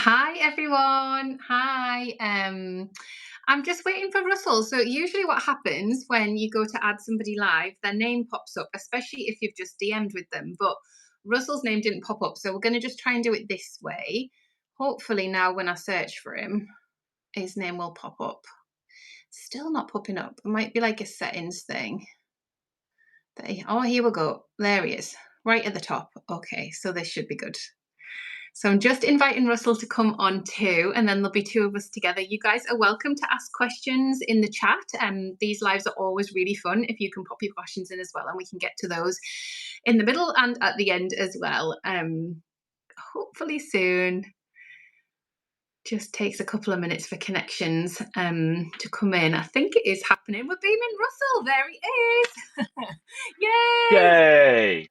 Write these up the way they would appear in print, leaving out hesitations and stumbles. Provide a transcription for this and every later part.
Hi everyone. Hi. I'm just waiting for Russell. So usually what happens when you go to add somebody live, their name pops up, especially if you've just DM'd with them. But Russell's name didn't pop up. So we're going to just try and do it this way. Hopefully now when I search for him, his name will pop up. Still not popping up. It might be like a settings thing. Oh, here we go. There he is. Right at the top. Okay, so this should be good. So I'm just inviting Russell to come on too, and then there'll be two of us together. You guys are welcome to ask questions in the chat. These lives are always really fun if you can pop your questions in as well, and we can get to those in the middle and at the end as well. Hopefully soon. Just takes a couple of minutes for connections to come in. I think it is happening. We're beaming Russell. There he is. Yay! Yay!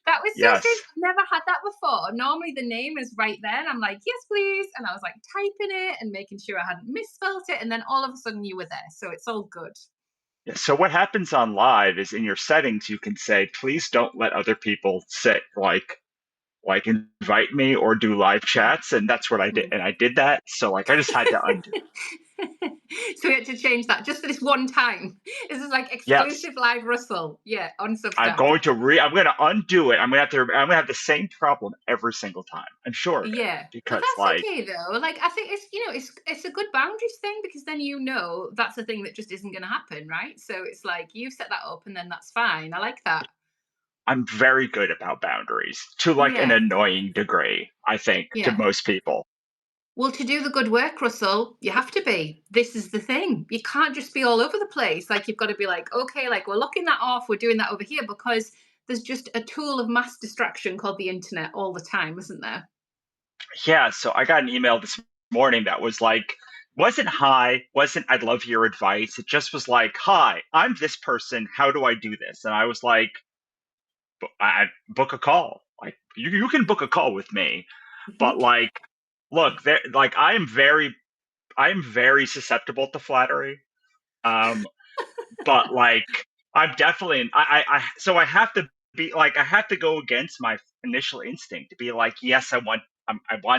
That was so Yes. strange. I've never had that before. Normally the name is right there and I'm like, yes, please. And I was like typing it and making sure I hadn't misspelt it. And then all of a sudden you were there. So it's all good. So what happens on live is in your settings, you can say, please don't let other people say like invite me or do live chats. And that's what I did. And I did that. So I just had to undo. So we had to change that just for this one time. This is like Yes. exclusive live Russell. Yeah, on Substack. I'm going to undo it. I'm going to have the same problem every single time. I'm sure. Yeah, Because but that's okay though. Like I think it's a good boundaries thing because then that's a thing that just isn't going to happen, right? So it's like you've set that up and then that's fine. I like that. I'm very good about boundaries to like an Yeah. annoying degree, I think, to Yeah. most people. Well, to do the good work, Russell, you have to be. This is the thing. You can't just be all over the place. Like, you've got to be like, okay, like, we're locking that off. We're doing that over here because there's just a tool of mass distraction called the internet all the time, isn't there? Yeah. So I got an email this morning that was like, wasn't I'd love your advice. It just was like, hi, I'm this person. How do I do this? And I was like, I book a call. Like you can book a call with me, but Mm-hmm. like, look, there, like I'm very susceptible to flattery. Um, but like I'm definitely so I have to be like I have to go against my initial instinct to be like, yes, I want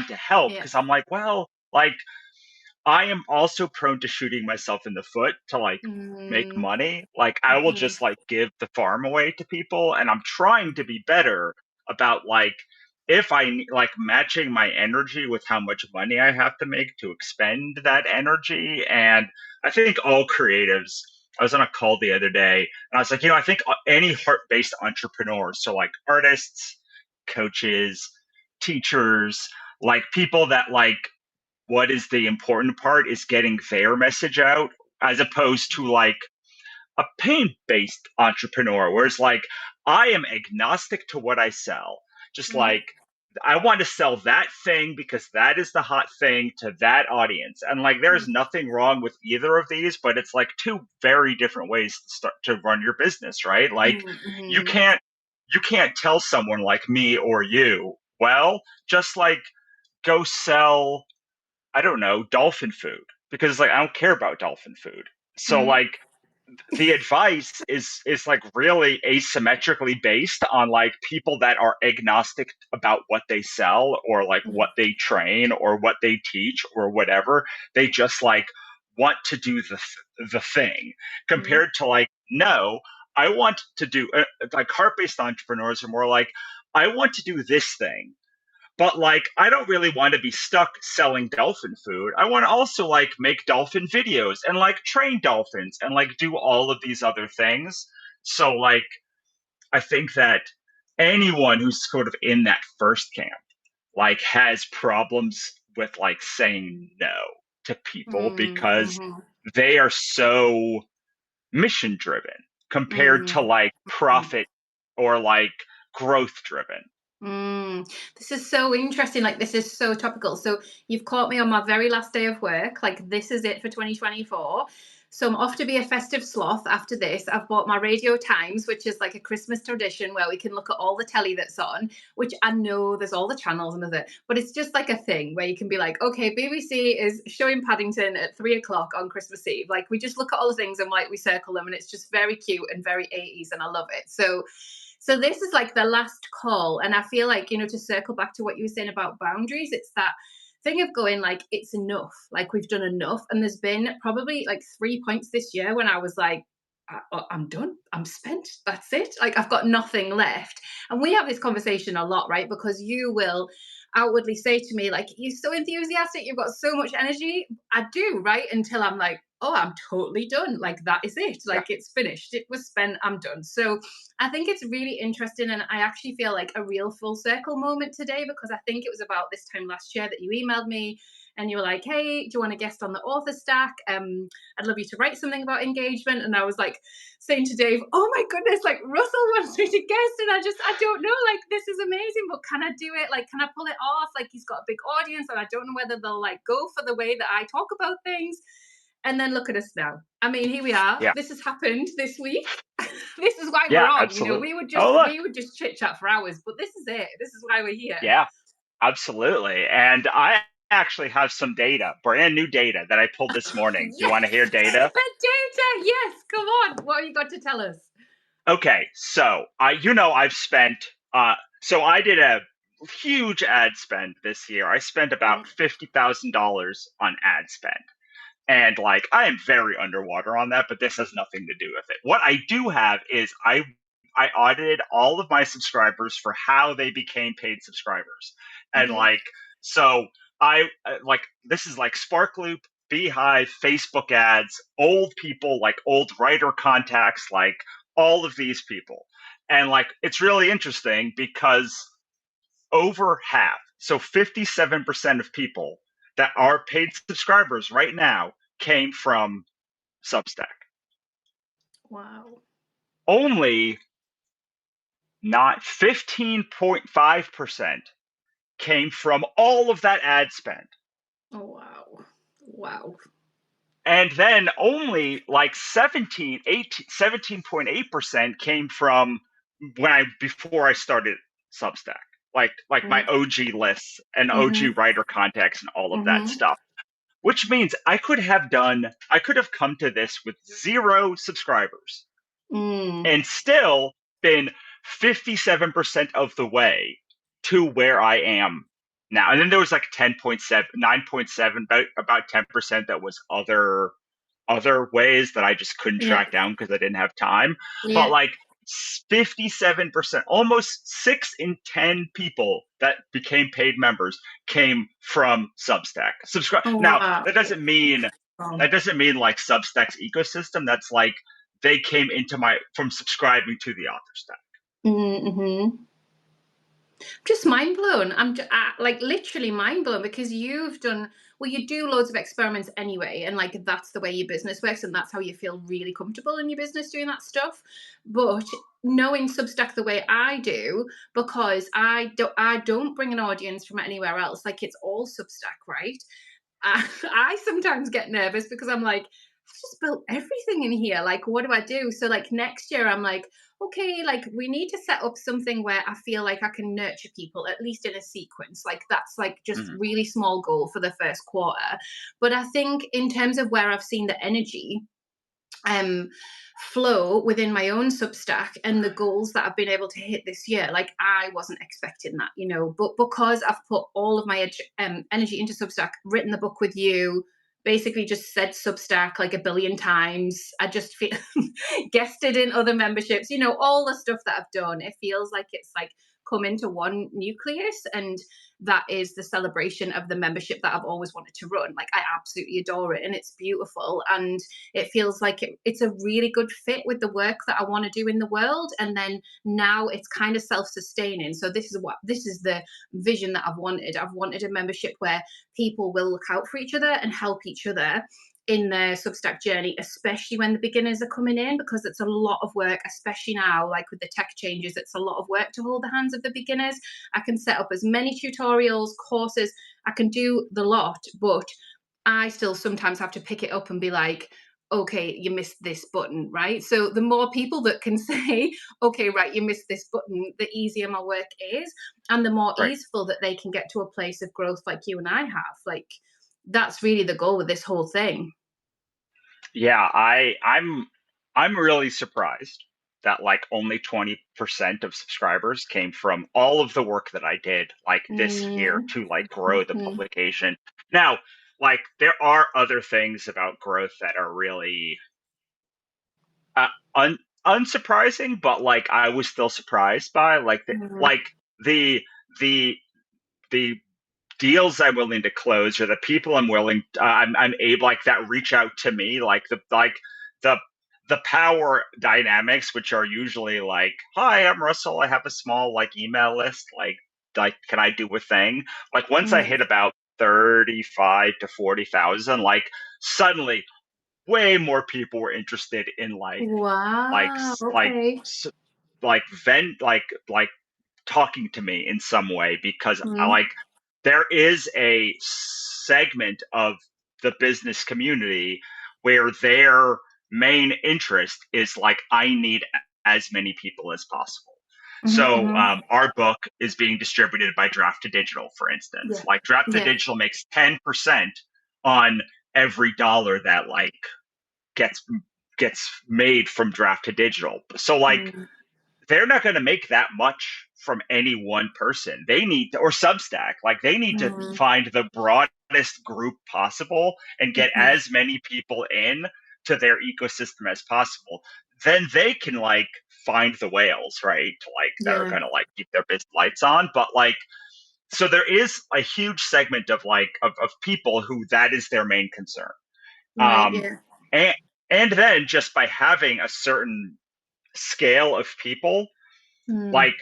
to help Yeah. because I'm like, well, like I am also prone to shooting myself in the foot to like make Mm-hmm. money. Like I will just like give the farm away to people and I'm trying to be better about like if like matching my energy with how much money I have to make to expend that energy. And I think all creatives, I was on a call the other day and I was like, I think any heart-based entrepreneur, so like artists, coaches, teachers, like people that like what is the important part is getting their message out as opposed to like a pain based entrepreneur where it's like I am agnostic to what I sell, just Mm-hmm. like I want to sell that thing because that is the hot thing to that audience. And like there's nothing wrong with either of these, but it's like two very different ways to start to run your business, right? Like you Mm-hmm. can't you can't tell someone like me or you, well, just like go sell, I don't know, dolphin food because like I don't care about dolphin food. So Mm-hmm. like the advice is like really asymmetrically based on like people that are agnostic about what they sell or like what they train or what they teach or whatever. They just like want to do the thing Mm-hmm. compared to like no, I want to do like heart-based entrepreneurs are more like I want to do this thing, but like I don't really want to be stuck selling dolphin food. I want to also like make dolphin videos and like train dolphins and like do all of these other things. So like I think that anyone who's sort of in that first camp like has problems with like saying no to people because Mm-hmm. they are so mission driven compared to like Mm-hmm. profit or like growth driven. This is so interesting. Like, this is so topical. So, you've caught me on my very last day of work. Like, this is it for 2024. So, I'm off to be a festive sloth after this. I've bought my Radio Times, which is like a Christmas tradition where we can look at all the telly that's on, which I know there's all the channels and it, but it's just like a thing where you can be like, okay, BBC is showing Paddington at 3 o'clock on Christmas Eve. Like, we just look at all the things and like we circle them, and it's just very cute and very 80s, and I love it. So this is like the last call. And I feel like, to circle back to what you were saying about boundaries, it's that thing of going like, it's enough, like we've done enough. And there's been probably like 3 points this year when I was like, I'm done. I'm spent. That's it. Like I've got nothing left. And we have this conversation a lot, right? Because you will outwardly say to me, like, you're so enthusiastic, you've got so much energy. I do, right? Until I'm like, oh, I'm totally done. Like that is it. Yeah. Like it's finished. It was spent. I'm done. So I think it's really interesting. And I actually feel like a real full circle moment today, because I think it was about this time last year that you emailed me and you were like, hey, do you want to guest on the author stack? I'd love you to write something about engagement. And I was like saying to Dave, oh my goodness, like Russell wants me to guest. And I don't know, like, this is amazing, but can I do it? Like, can I pull it off? Like, he's got a big audience and I don't know whether they'll like go for the way that I talk about things. And then look at us now. I mean, here we are. Yeah. This has happened this week. This is why we're Yeah, on. You know, absolutely. Oh, look. we would just chit chat for hours, but this is it. This is why we're here. Yeah, absolutely. And I actually have some data, brand new data that I pulled this morning. Do you Yes, want to hear data? the data. Yes, come on. What have you got to tell us? Okay, so I've spent so I did a huge ad spend this year. I spent about $50,000 on ad spend. And like I am very underwater on that, but this has nothing to do with it. What I do have is I audited all of my subscribers for how they became paid subscribers. And Mm-hmm. like so I like this is like Sparkloop, Beehive, Facebook ads, old people, like old writer contacts, like all of these people. And like it's really interesting because over half, so 57% of people that are paid subscribers right now came from Substack. Wow. Only not 15.5% came from all of that ad spend. Oh, wow. Wow. And then only like 17.8% came from before I started Substack. Like my OG lists and OG Mm-hmm. writer contacts and all of that Mm-hmm. stuff. Which means I could have come to this with 0 subscribers Mm. and still been 57% of the way to where I am now. And then there was like 10.7, 9.7, about 10% that was other ways that I just couldn't Yeah. track down because I didn't have time. But Yeah. like 57%, almost 6 in 10 people that became paid members came from Substack. Subscribe. Oh, Now, wow. that doesn't mean like Substack's ecosystem. That's like they came from subscribing to the author stack. Mm-hmm. Just mind blown. Like literally mind blown, because you've done, well, you do loads of experiments anyway, and like that's the way your business works, and that's how you feel really comfortable in your business doing that stuff. But knowing Substack the way I do, because I don't bring an audience from anywhere else. Like it's all Substack, right? I sometimes get nervous because I'm like, I've just built everything in here. Like, what do I do? So, like, next year, I'm like, okay, like, we need to set up something where I feel like I can nurture people, at least in a sequence. Like, that's like just Mm-hmm. really small goal for the first quarter. But I think in terms of where I've seen the energy, um flow within my own Substack and the goals that I've been able to hit this year, like I wasn't expecting that, you know, but because I've put all of my energy into Substack, written the book with you, basically just said Substack like a billion times, I just feel guested in other memberships, you know, all the stuff that I've done, it feels like it's like come into one nucleus, and that is the celebration of the membership that I've always wanted to run. Like I absolutely adore it and it's beautiful, and it feels like it's a really good fit with the work that I want to do in the world. And then now it's kind of self-sustaining. So this is the vision that I've wanted. I've wanted a membership where people will look out for each other and help each other in their Substack journey, especially when the beginners are coming in, because it's a lot of work, especially now, like with the tech changes, it's a lot of work to hold the hands of the beginners. I can set up as many tutorials, courses, I can do the lot, but I still sometimes have to pick it up and be like, okay, you missed this button, right? So the more people that can say, okay, right, you missed this button, the easier my work is, and the more Right. easeful that they can get to a place of growth like you and I have. Like that's really the goal with this whole thing. Yeah, I'm really surprised. that like only 20% of subscribers came from all of the work that I did like this year Mm, to like grow the mhm, publication. Now, like there are other things about growth that are really uh, un- unsurprising, but like I was still surprised by mhm, the the the deals I'm willing to close or the people I'm able like that reach out to me the the power dynamics, which are usually like, hi, I'm Russell, I have a small like email list, like can I do a thing, like once I mm. hit about 35 to 40,000, like suddenly way more people were interested in like Wow. like Okay. like vent like talking to me in some way, because I Mm, like there is a segment of the business community where their main interest is like, I need as many people as possible. mhm, So mhm. our book is being distributed by Draft to Digital, for instance. Yeah. Like Draft to Yeah. Digital makes 10% on every dollar that like gets gets made from Draft to Digital. So like Mm, they're not going to make that much from any one person. They need to, or Substack, like they need to mm, find the broadest group possible and get mhm. as many people in to their ecosystem as possible. Then they can like find the whales, right? To like that are Yeah. going to like keep their business lights on. But like, so there is a huge segment of of people who that is their main concern. Right. Um, Yeah. and and then just by having a certain scale of people, Mm, like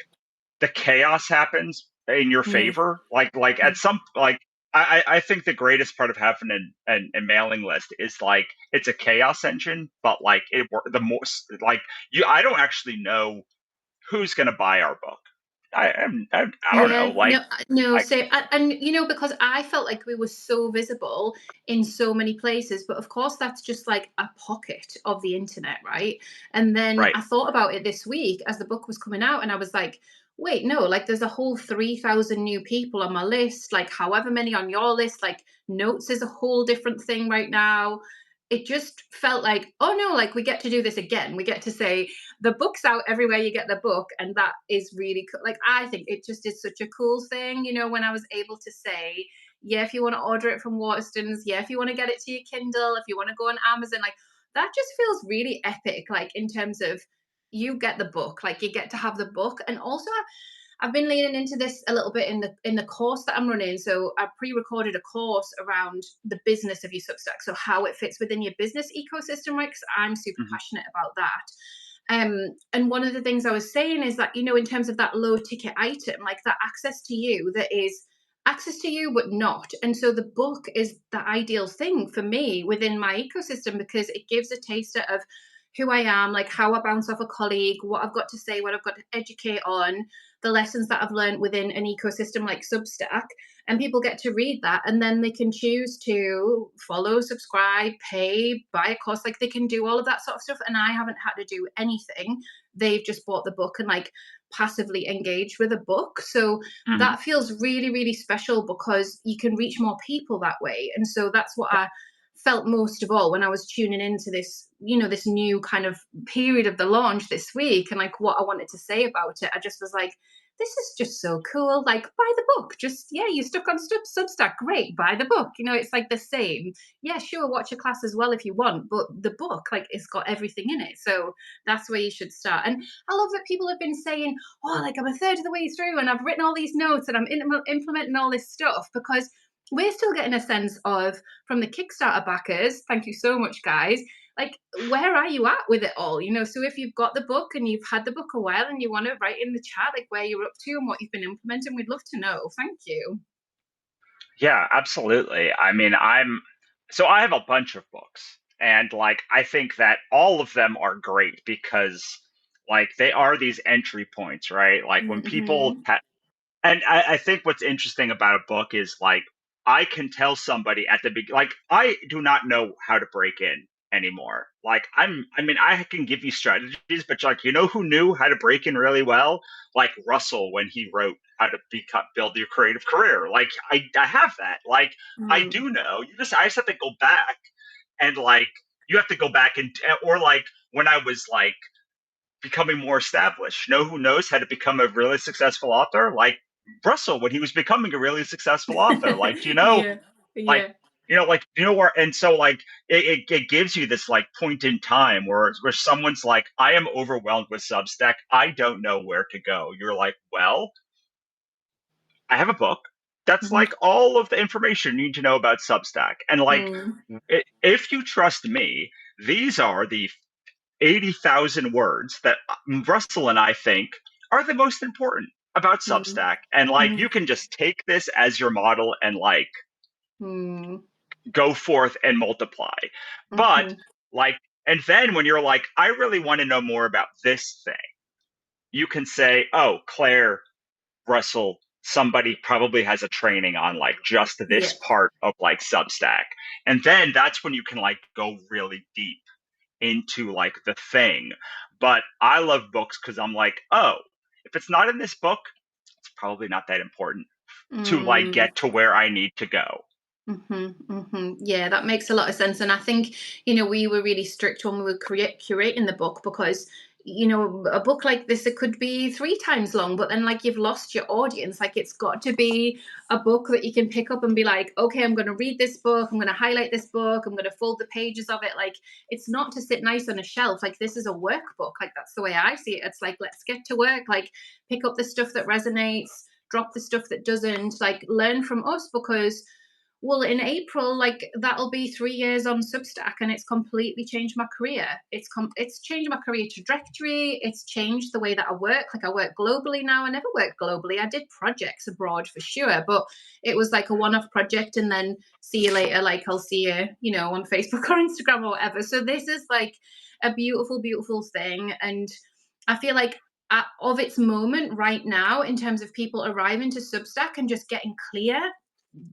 the chaos happens in your yeah. favor. Like Yeah. at some like I think the greatest part of having a mailing list is like it's a chaos engine, but like the most like you I don't actually know who's gonna buy our book. I don't know. Yeah, Like no, no. I So, and because I felt like we were so visible in so many places, but of course, that's just like a pocket of the internet, right? And then right. I thought about it this week as the book was coming out, and I was like, wait, no, like there's a whole 3,000 new people on my list, like however many on your list, like notes is a whole different thing right now. It just felt like, oh no, like we get to do this again. We get to say, the book's out everywhere you get the book, and that is really cool. Like I think it just is such a cool thing, when I was able to say, yeah, if you want to order it from Waterstones, yeah, if you want to get it to your Kindle, if you want to go on Amazon, like that just feels really epic, like in terms of you get the book, like you get to have the book. And also I've been leaning into this a little bit in the course that I'm running. So I pre-recorded a course around the business of your Substack, so how it fits within your business ecosystem, right? Because I'm super Mhm. passionate about that. And one of the things I was saying is that, in terms of that low ticket item, like that access to you, that is access to you, but not. And so the book is the ideal thing for me within my ecosystem because it gives a taster of who I am, like how I bounce off a colleague, what I've got to say, what I've got to educate on, the lessons that I've learned within an ecosystem like Substack. And people get to read that and then they can choose to follow, subscribe, pay, buy a course. Like they can do all of that sort of stuff. And I haven't had to do anything. They've just bought the book and like passively engaged with a book. So Mhm. that feels really, really special because you can reach more people that way. And so that's what I felt most of all when I was tuning into this, this new kind of period of the launch this week and like what I wanted to say about it. I just was like, this is just so cool. Like, buy the book. Just, yeah, you're stuck on Substack. Great, buy the book. It's like the same. Yeah, sure, watch a class as well if you want, but the book, like, it's got everything in it. So that's where you should start. And I love that people have been saying, oh, like, I'm a third of the way through and I've written all these notes and I'm implementing all this stuff because we're still getting a sense of from the Kickstarter backers. Thank you so much, guys. Like, where are you at with it all? So if you've got the book and you've had the book a while and you want to write in the chat like where you're up to and what you've been implementing, we'd love to know. Thank you. Yeah, absolutely. I mean, I have a bunch of books, and like I think that all of them are great because like they are these entry points, right? Like when people Mm-hmm. and I think what's interesting about a book is like I can tell somebody at the beginning, like I do not know how to break in anymore. I mean, I can give you strategies, but like, who knew how to break in really well? Like Russell when he wrote how to build your creative career. Like I have that. Like I Mm, do know. I just have to go back and like, you have to go back and, or like when I was like becoming more established. Know who knows how to become a really successful author? Like Russell, when he was becoming a really successful author. Like, Yeah. like Yeah. where, and so like it gives you this like point in time where someone's like, I am overwhelmed with Substack, I don't know where to go. You're like, well, I have a book that's Mhm. like all of the information you need to know about Substack. And like, Mm, if you trust me, these are the 80,000 words that Russell and I think are the most important about mm, Substack. And like, mm, you can just take this as your model and like mm, go forth and multiply. But mhm. like, and then when you're like, I really want to know more about this thing, you can say, oh, Claire, Russell, somebody probably has a training on like just Yeah. this part of like Substack. And then that's when you can like go really deep into like the thing. But I love books because I'm like, oh, if it's not in this book, it's probably not that important to like Mm. get to where I need to go. Yeah, that makes a lot of sense. And I think, we were really strict when we were curating the book because, a book like this, it could be three times long, but then like you've lost your audience. Like it's got to be a book that you can pick up and be like, okay, I'm going to read this book. I'm going to highlight this book. I'm going to fold the pages of it. Like it's not to sit nice on a shelf. Like this is a workbook. Like that's the way I see it. It's like, let's get to work, like pick up the stuff that resonates, drop the stuff that doesn't, like learn from us because well, in April, like that'll be 3 years on Substack, and it's completely changed my career. It's changed my career trajectory. It's changed the way that I work. Like I work globally now. I never worked globally. I did projects abroad for sure, but it was like a one-off project, and then see you later. Like I'll see you, on Facebook or Instagram or whatever. So this is like a beautiful, beautiful thing, and I feel like of its moment right now in terms of people arriving to Substack and just getting clear,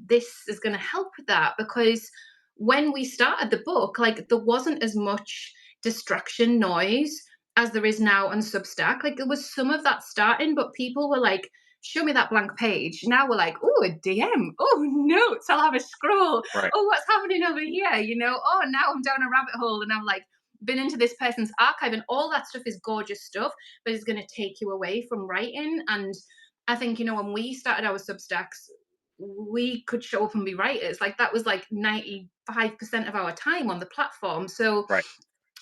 this is going to help with that because when we started the book, like there wasn't as much distraction noise as there is now on Substack. Like there was some of that starting, but people were like, show me that blank page. Now we're like, oh, a DM. Oh, notes. I'll have a scroll. Right. Oh, what's happening over here? Oh, now I'm down a rabbit hole and I'm like, been into this person's archive and all that stuff is gorgeous stuff, but it's going to take you away from writing. And I think, when we started our Substacks, we could show up and be writers. Like that was like 95% of our time on the platform. So Right.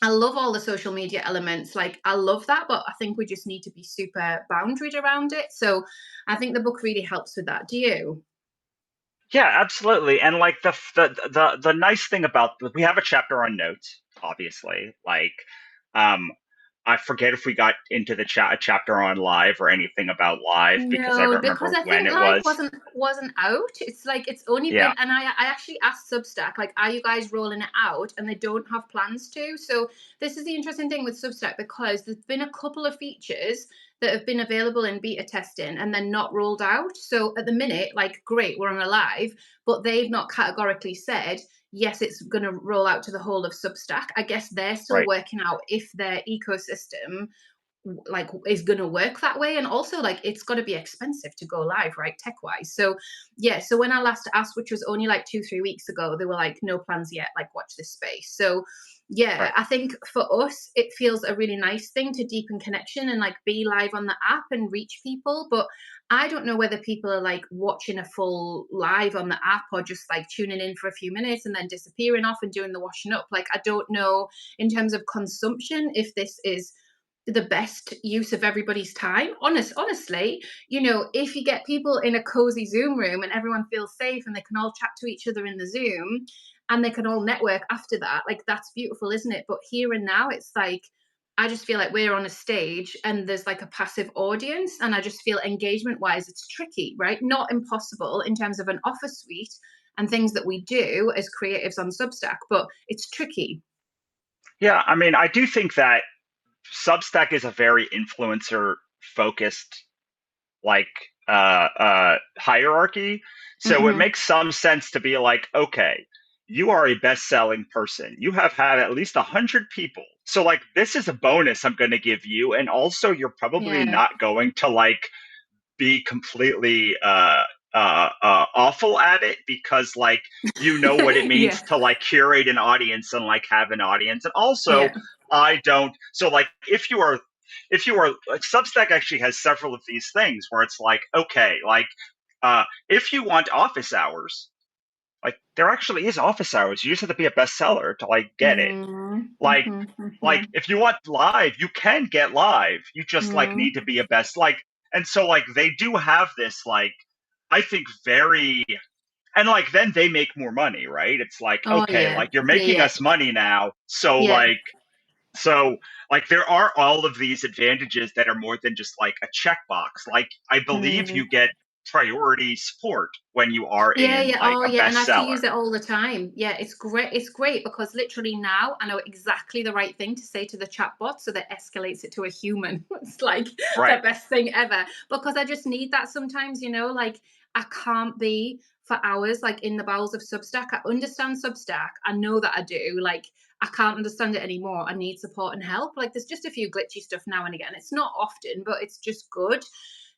I love all the social media elements. Like I love that, but I think we just need to be super boundaried around it. So I think the book really helps with that. Do you? Yeah, absolutely. And like the nice thing about, we have a chapter on notes, obviously. Like, um, I forget if we got into the chapter on live or anything about live because I No, don't because remember I when think it live was. wasn't out. It's like it's only been, Yeah. and I actually asked Substack, like, are you guys rolling it out? And they don't have plans to. So this is the interesting thing with Substack because there's been a couple of features that have been available in beta testing and then not rolled out. So at the minute, like, great, we're on a live, but they've not categorically said yes, it's going to roll out to the whole of Substack. I guess they're still Right. working out if their ecosystem like is going to work that way, and also like it's got to be expensive to go live, right, tech wise. So yeah, so when I last asked, which was only like 2-3 weeks ago, they were like, no plans yet, like watch this space. So yeah, Right. I think for us it feels a really nice thing to deepen connection and like be live on the app and reach people. But I don't know whether people are like watching a full live on the app or just like tuning in for a few minutes and then disappearing off and doing the washing up. Like I don't know in terms of consumption if this is the best use of everybody's time. Honestly, if you get people in a cozy Zoom room and everyone feels safe and they can all chat to each other in the Zoom and they can all network after that, like that's beautiful, isn't it? But here and now, it's like I just feel like we're on a stage and there's like a passive audience, and I just feel engagement wise, it's tricky, right? Not impossible in terms of an offer suite and things that we do as creatives on Substack, but it's tricky. Yeah. I mean, I do think that Substack is a very influencer focused like hierarchy. So it Mm-hmm. makes some sense to be like, okay, you are a best-selling person. You have had at least 100 people. So like this is a bonus I'm going to give you, and also you're probably Yeah. not going to like be completely awful at it because like you know what it means Yeah. to like curate an audience and like have an audience. And also Yeah. I don't, so like if you are if you are like Substack actually has several of these things where it's like, okay, like if you want office hours, like there actually is office hours. You just have to be a bestseller to like get it. Mm, Like mhm. if you want live, you can get live. You just like need Mm. to be a best like and so like they do have this like I think very and like then they make more money, right? It's like, Oh okay, yeah, like you're yeah, making yeah, us money now. yeah. So like there are all of these advantages that are more than just like a checkbox. Like I believe Mm. you get priority support when you are Yeah, in yeah. like Oh, a yeah. And I have to bestseller. use it all the time. Yeah, it's great. It's great because literally now I know exactly the right thing to say to the chatbot so that escalates it to a human. It's like Right. the best thing ever because I just need that sometimes, like I can't be for hours like in the bowels of Substack. I understand Substack. I know that I do. Like I can't understand it anymore. I need support and help. Like there's just a few glitchy stuff now and again. It's not often, but it's just good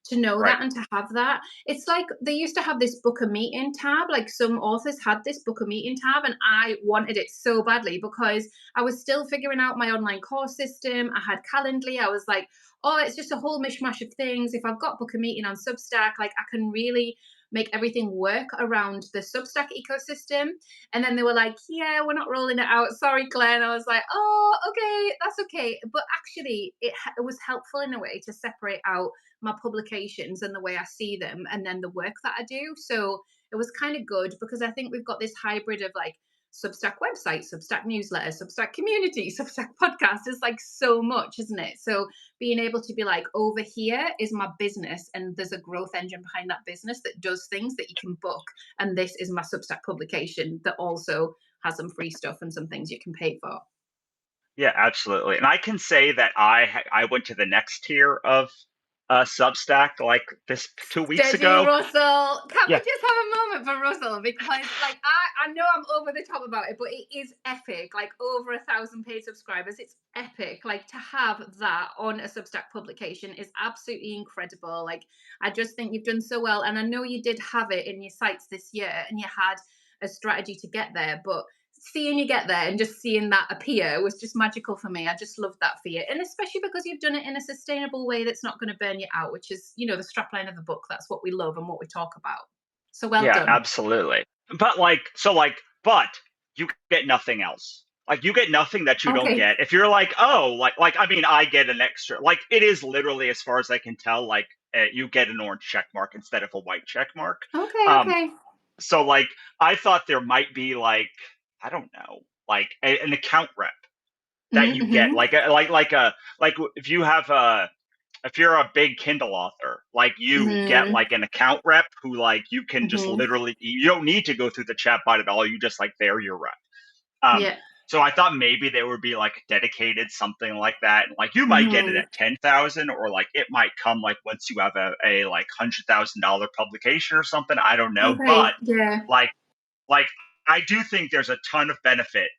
to know Right. that and to have that. It's like they used to have this book a meeting tab. Like some authors had this book a meeting tab, and I wanted it so badly because I was still figuring out my online course system. I had Calendly. I was like, oh, it's just a whole mishmash of things. If I've got book a meeting on Substack, like I can really make everything work around the Substack ecosystem. And then they were like, yeah, we're not rolling it out. Sorry, Claire. And I was like, oh, okay, that's okay. But actually, it was helpful in a way to separate out my publications and the way I see them and then the work that I do. So it was kind of good because I think we've got this hybrid of like Substack website, Substack newsletter, Substack community, Substack podcast. It's like so much, isn't it? So being able to be like, over here is my business and there's a growth engine behind that business that does things that you can book. And this is my Substack publication that also has some free stuff and some things you can pay for. Yeah, absolutely. And I can say that I went to the next tier of Substack like this 2 weeks Steady ago. Russell. Can we Yeah, just have a moment for Russell? Because like I know I'm over the top about it, but it is epic. Like over 1,000 paid subscribers. It's epic. Like to have that on a Substack publication is absolutely incredible. Like I just think you've done so well. And I know you did have it in your sites this year and you had a strategy to get there, but seeing you get there and just seeing that appear was just magical for me. I just love that for you. And especially because you've done it in a sustainable way that's not going to burn you out, which is, the strapline of the book. That's what we love and what we talk about. So well yeah, done. absolutely. But but you get nothing else. Like you get nothing that you don't Okay. get. If you're like, oh, like I mean, I get an extra. Like it is literally, as far as I can tell, like you get an orange check mark instead of a white check mark. Okay. Um, Okay. so like I thought there might be like I don't know, like an account rep that you get Mm-hmm. like if you have a if you're a big Kindle author, like you get Mm-hmm. like an account rep who like you can just Mm-hmm. literally you don't need to go through the chatbot at all. You just like they're your rep. Um, Yeah. so I thought maybe there would be like dedicated something like that. Like you might get it Mm-hmm. at 10,000, or like it might come like once you have a like $100,000 publication or something. I don't know, but Okay. Yeah. like like I do think there's a ton of benefit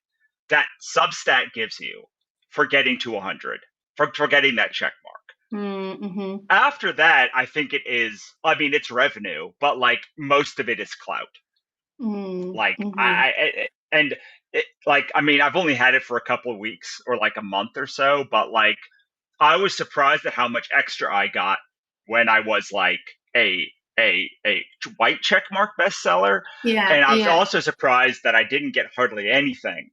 that Substack gives you for getting to 100, for getting that check mark. Mm-hmm. After that, I think it is, I mean, it's revenue, but like most of it is clout. Like, Mm-hmm. and like, I mean, I've only had it for a couple of weeks or like a month or so, but like, I was surprised at how much extra I got when I was like a white check mark bestseller. Yeah. And I was Yeah. also surprised that I didn't get hardly anything.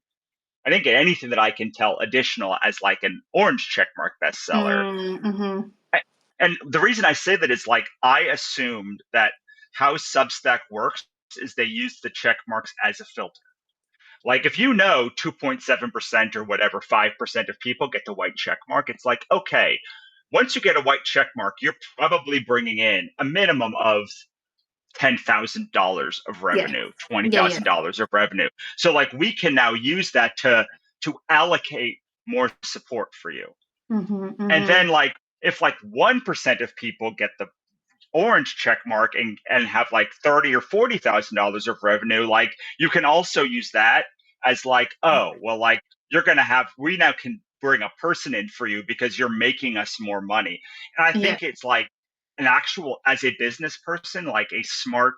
I didn't get anything that I can tell additional as like an orange checkmark bestseller. Mm-hmm. And the reason I say that is like I assumed that how Substack works is they use the check marks as a filter. Like if you know 2.7% or whatever 5% of people get the white check mark, it's like okay, once you get a white check mark, you're probably bringing in a minimum of $10,000 of Yeah. revenue, twenty Yeah. Yeah. thousand dollars of revenue. So like we can now use that to allocate more support for you. Mm-hmm. And Mm-hmm. then like if like 1% of people get the orange check mark and have like 30 or $40,000 of revenue, like you can also use that as like, oh, well, like you're gonna have we now can bring a person in for you because you're making us more money. And I Yeah. think it's like an actual as a business person, like a smart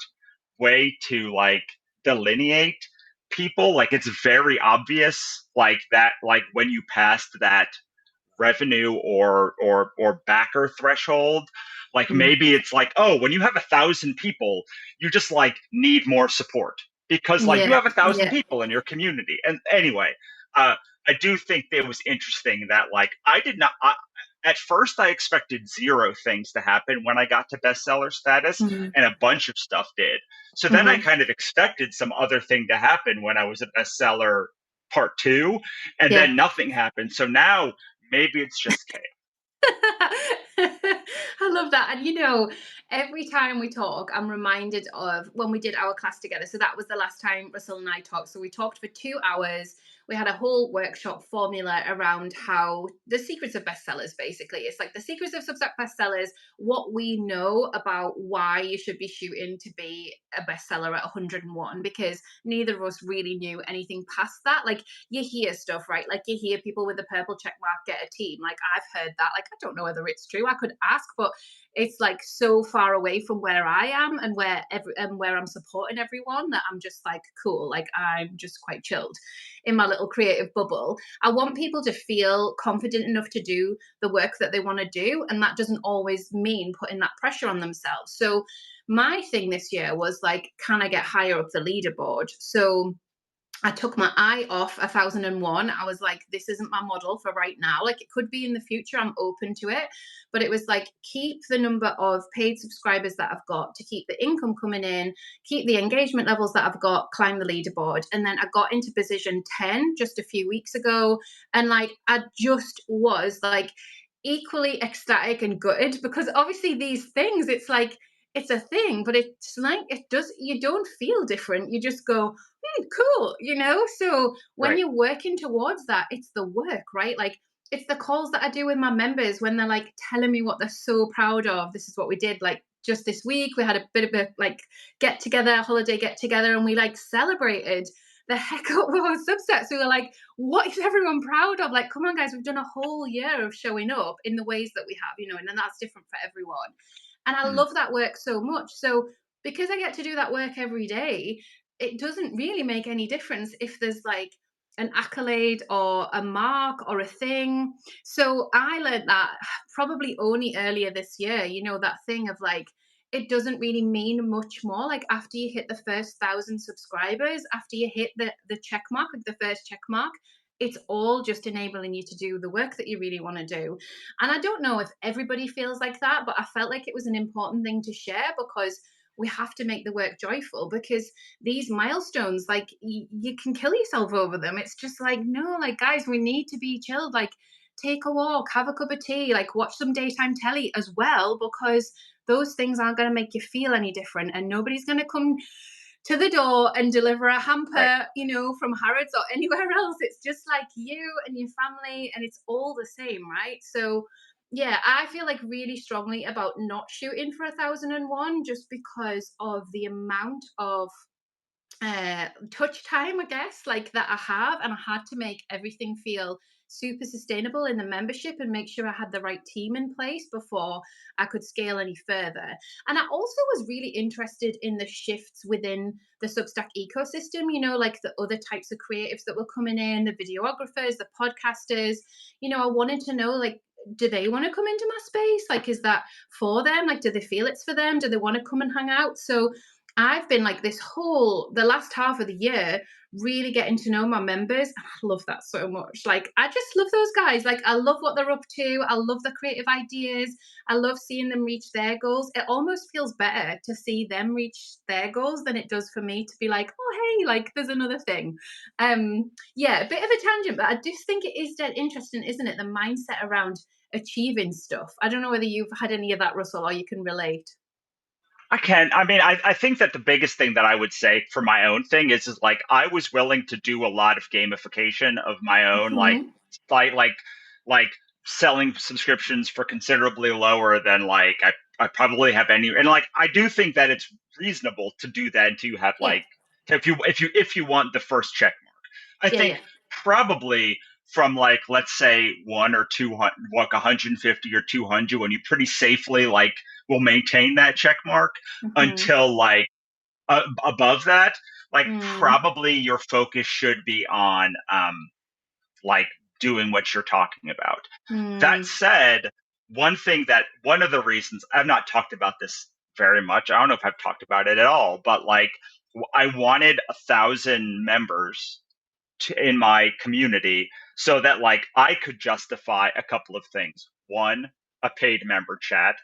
way to like delineate people. Like it's very obvious like that, like when you passed revenue or backer threshold. Like Mm. maybe it's like, oh, when you have 1,000 people, you just like need more support because like you Yeah, have 1,000 yeah. people in your community. And anyway, uh, I do think it was interesting that like I did not. At first, I expected zero things to happen when I got to bestseller status, Mm. and a bunch of stuff did. So then I Hmm. kind of expected some other thing to happen when I was a bestseller part two, and Yeah. then nothing happened. So now maybe it's just chaos. I love that. And every time we talk, I'm reminded of when we did our class together. So that was the last time Russell and I talked. So we talked for 2 hours. We had a whole workshop formula around how the secrets of bestsellers, basically. It's like the secrets of Substack bestsellers, what we know about why you should be shooting to be a bestseller at 101, because neither of us really knew anything past that. Like, you hear stuff, right? Like, you hear people with the purple check mark get a team. Like, I've heard that. Like, I don't know whether it's true. I could ask, but it's like so far away from where I am and where I'm supporting everyone that I'm just like, cool. Like, I'm just quite chilled in my little creative bubble. I want people to feel confident enough to do the work that they want to do, and that doesn't always mean putting that pressure on themselves. So my thing this year was like, can I get higher up the leaderboard? So I took my eye off 1001. I was like, this isn't my model for right now. Like, it could be in the future. I'm open to it. But it was like, keep the number of paid subscribers that I've got to keep the income coming in, keep the engagement levels that I've got, climb the leaderboard. And then I got into position 10 just a few weeks ago. And like, I just was like equally ecstatic and gutted, because obviously these things, it's like, it's a thing, but it's like, you don't feel different. You just go, cool, So when Right. you're working towards that, it's the work, right? Like, it's the calls that I do with my members when they're like telling me what they're so proud of. This is what we did like just this week. We had a bit of a like get together, holiday get together, and we like celebrated the heck out of our Substacks. We were like, what is everyone proud of? Like, come on, guys, we've done a whole year of showing up in the ways that we have, and then that's different for everyone. And I Mm. love that work so much. So because I get to do that work every day, it doesn't really make any difference if there's like an accolade or a mark or a thing. So I learned that probably only earlier this year, that thing of like, it doesn't really mean much more. Like, after you hit the first 1,000 subscribers, after you hit the check mark, like the first check mark, it's all just enabling you to do the work that you really want to do. And I don't know if everybody feels like that, but I felt like it was an important thing to share, because we have to make the work joyful. Because these milestones, like, you can kill yourself over them. It's just like, no, like, guys, we need to be chilled. Like, take a walk, have a cup of tea, like, watch some daytime telly as well, because those things aren't going to make you feel any different, and nobody's going to come to the door and deliver a Right. hamper, from Harrods or anywhere else. It's just like you and your family, and it's all the same, right? So yeah, I feel like really strongly about not shooting for 1,001, just because of the amount of touch time, I guess, like, that I have. And I had to make everything feel super sustainable in the membership and make sure I had the right team in place before I could scale any further. And I also was really interested in the shifts within the Substack ecosystem, like the other types of creatives that were coming in, the videographers, the podcasters. I wanted to know, like, do they want to come into my space? Like, is that for them? Like, do they feel it's for them? Do they want to come and hang out? So I've been like the last half of the year really getting to know my members. And I love that so much. Like, I just love those guys. Like, I love what they're up to. I love the creative ideas. I love seeing them reach their goals. It almost feels better to see them reach their goals than it does for me to be like, oh, hey, like, there's another thing. Yeah, a bit of a tangent, but I just think it is dead interesting, isn't it? The mindset around achieving stuff. I don't know whether you've had any of that, Russell, or you can relate. I can. I mean, I think that the biggest thing that I would say for my own thing is like I was willing to do a lot of gamification of my own, Hmm. like like like selling subscriptions for considerably lower than like I probably have any, and like I do think that it's reasonable to do that and to have Yeah, like if you want the first check mark. I yeah, think yeah. probably from like let's say 1 or 200, like 150 or 200, when you pretty safely like will maintain that check mark Mhm. until like above that, like Mm. probably your focus should be on like doing what you're talking about. That Mm. said, one of the reasons I've not talked about this very much, I don't know if I've talked about it at all, but like I wanted 1,000 members in my community so that like I could justify a couple of things. One, a paid member chat. Mhm.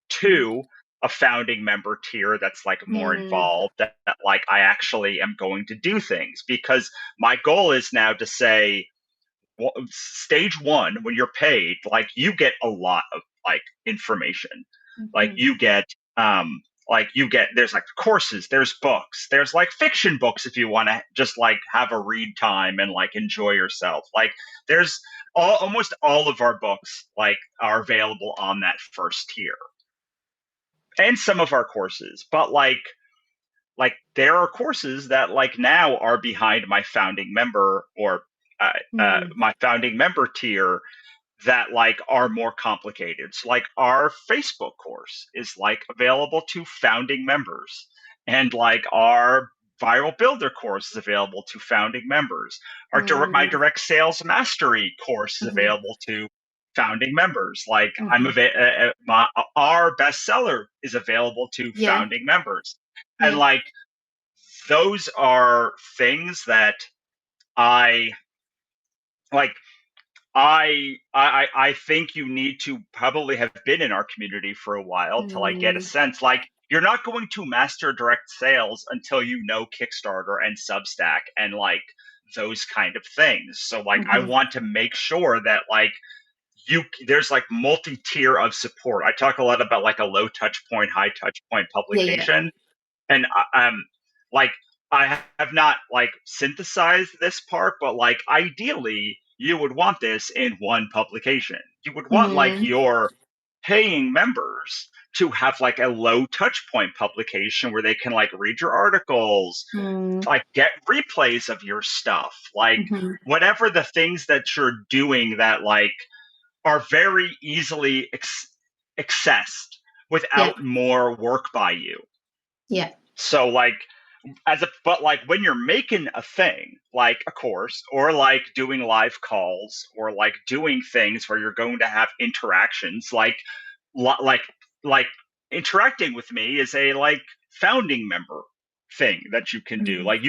Two, a founding member tier that's like more Mm. involved, that like I actually am going to do things, because my goal is now to say, well, stage one, when you're paid, like you get a lot of like information. Like Mhm. you get there's like courses, there's books, there's like fiction books if you want to just like have a read time and like enjoy yourself. Like there's almost all of our books like are available on that first tier, and some of our courses. But like there are courses that like now are behind my founding member, or Mm. my founding member tier, that like are more complicated. So like our Facebook course is like available to founding members, and like our viral builder course is available to founding members. My Mm. direct sales mastery course is Mhm. available to founding members. Like Mhm. our bestseller is available to Yeah. founding members. And Yeah. like those are things that I like I think you need to probably have been in our community for a while to like get a Mm. sense. Like you're not going to master direct sales until you know Kickstarter and Substack and like those kind of things. So like I Mhm. want to make sure that like there's like multi-tier of support. I talk a lot about like a low touch point, high touch point Yeah. Yeah. publication, and like I have not like synthesized this part, but like ideally you would want this in one publication. You would want like Mm. your paying members to have like a low touch point publication where they can like read your articles, Mm. like get replays of your stuff, like Mhm. whatever the things that you're doing that like are very easily accessed Yeah. without more work by you. Yeah. So like but like when you're making a thing like a course, or like doing live calls, or like doing things where you're going to have interactions, like like interacting with me is a like founding member thing that you can do. Mm.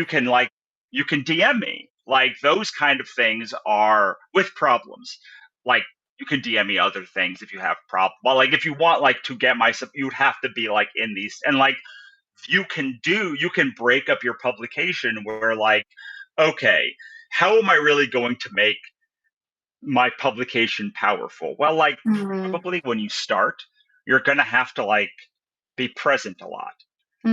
You can DM me. Like those kind of things are with problems. Like you can DM me other things if you have problems. But like if you want like to get my, you'd have to be like in these, and like you can break up your publication where like, okay, how am I really going to make my publication powerful? Well, like Mm. probably when you start, you're going to have to like be present a lot.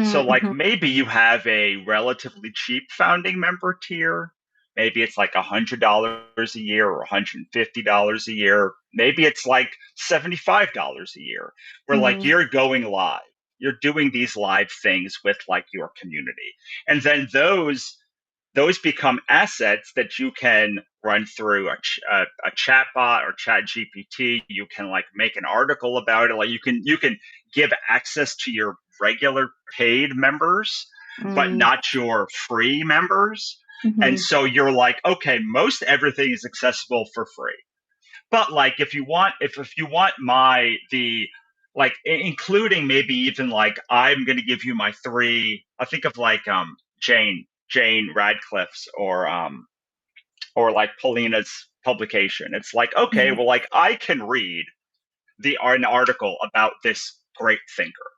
So Mm. like Mhm. maybe you have a relatively cheap founding member tier. Maybe it's like $100 a year or $150 a year. Maybe it's like $75 a year, where like Mhm. you're going live. You're doing these live things with like your community. And then those become assets that you can run through a chat bot or chat gpt. You can like make an article about it. Like you can give access to your regular paid members but Mm. not your free members. And Mhm. so you're like, okay, most everything is accessible for free, but like if you want my the like including maybe even like I'm going to give you my three. I think of like Jane Radcliffe's or like Paulina's publication. It's like, okay, Mhm. well, like I can read an article about this great thinker,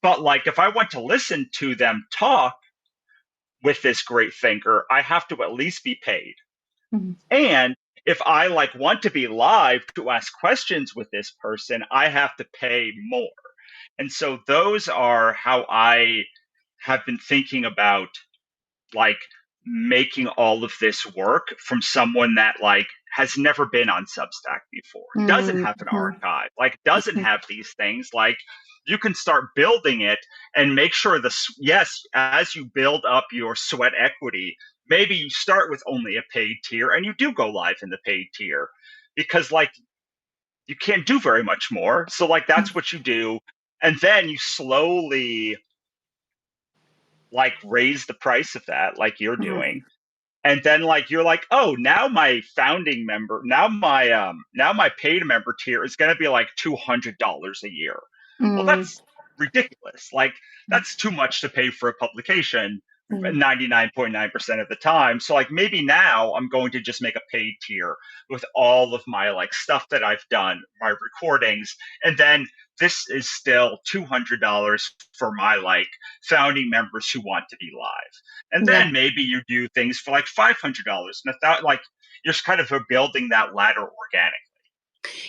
but like if I want to listen to them talk with this great thinker, I have to at least be paid. Mhm. And if I like want to be live to ask questions with this person, I have to pay more. And so those are how I have been thinking about like making all of this work from someone that like has never been on Substack before, doesn't Mm. have an Mhm. archive, like doesn't Mhm. have these things. Like you can start building it and make sure yes, as you build up your sweat equity, maybe you start with only a paid tier and you do go live in the paid tier, because like you can't do very much more. So like that's what you do. And then you slowly like raise the price of that like you're Mhm. doing, and then like you're like, oh, now my founding member, now my paid member tier is going to be like $200 a year. Well, Mm, that's ridiculous. Like, that's too much to pay for a publication mm. 99.9% of the time. So like maybe now I'm going to just make a paid tier with all of my like stuff that I've done, my recordings, and then this is still $200 for my like founding members who want to be live. And Yeah. then maybe you do things for like $500, and that like you're just kind of building that ladder organic.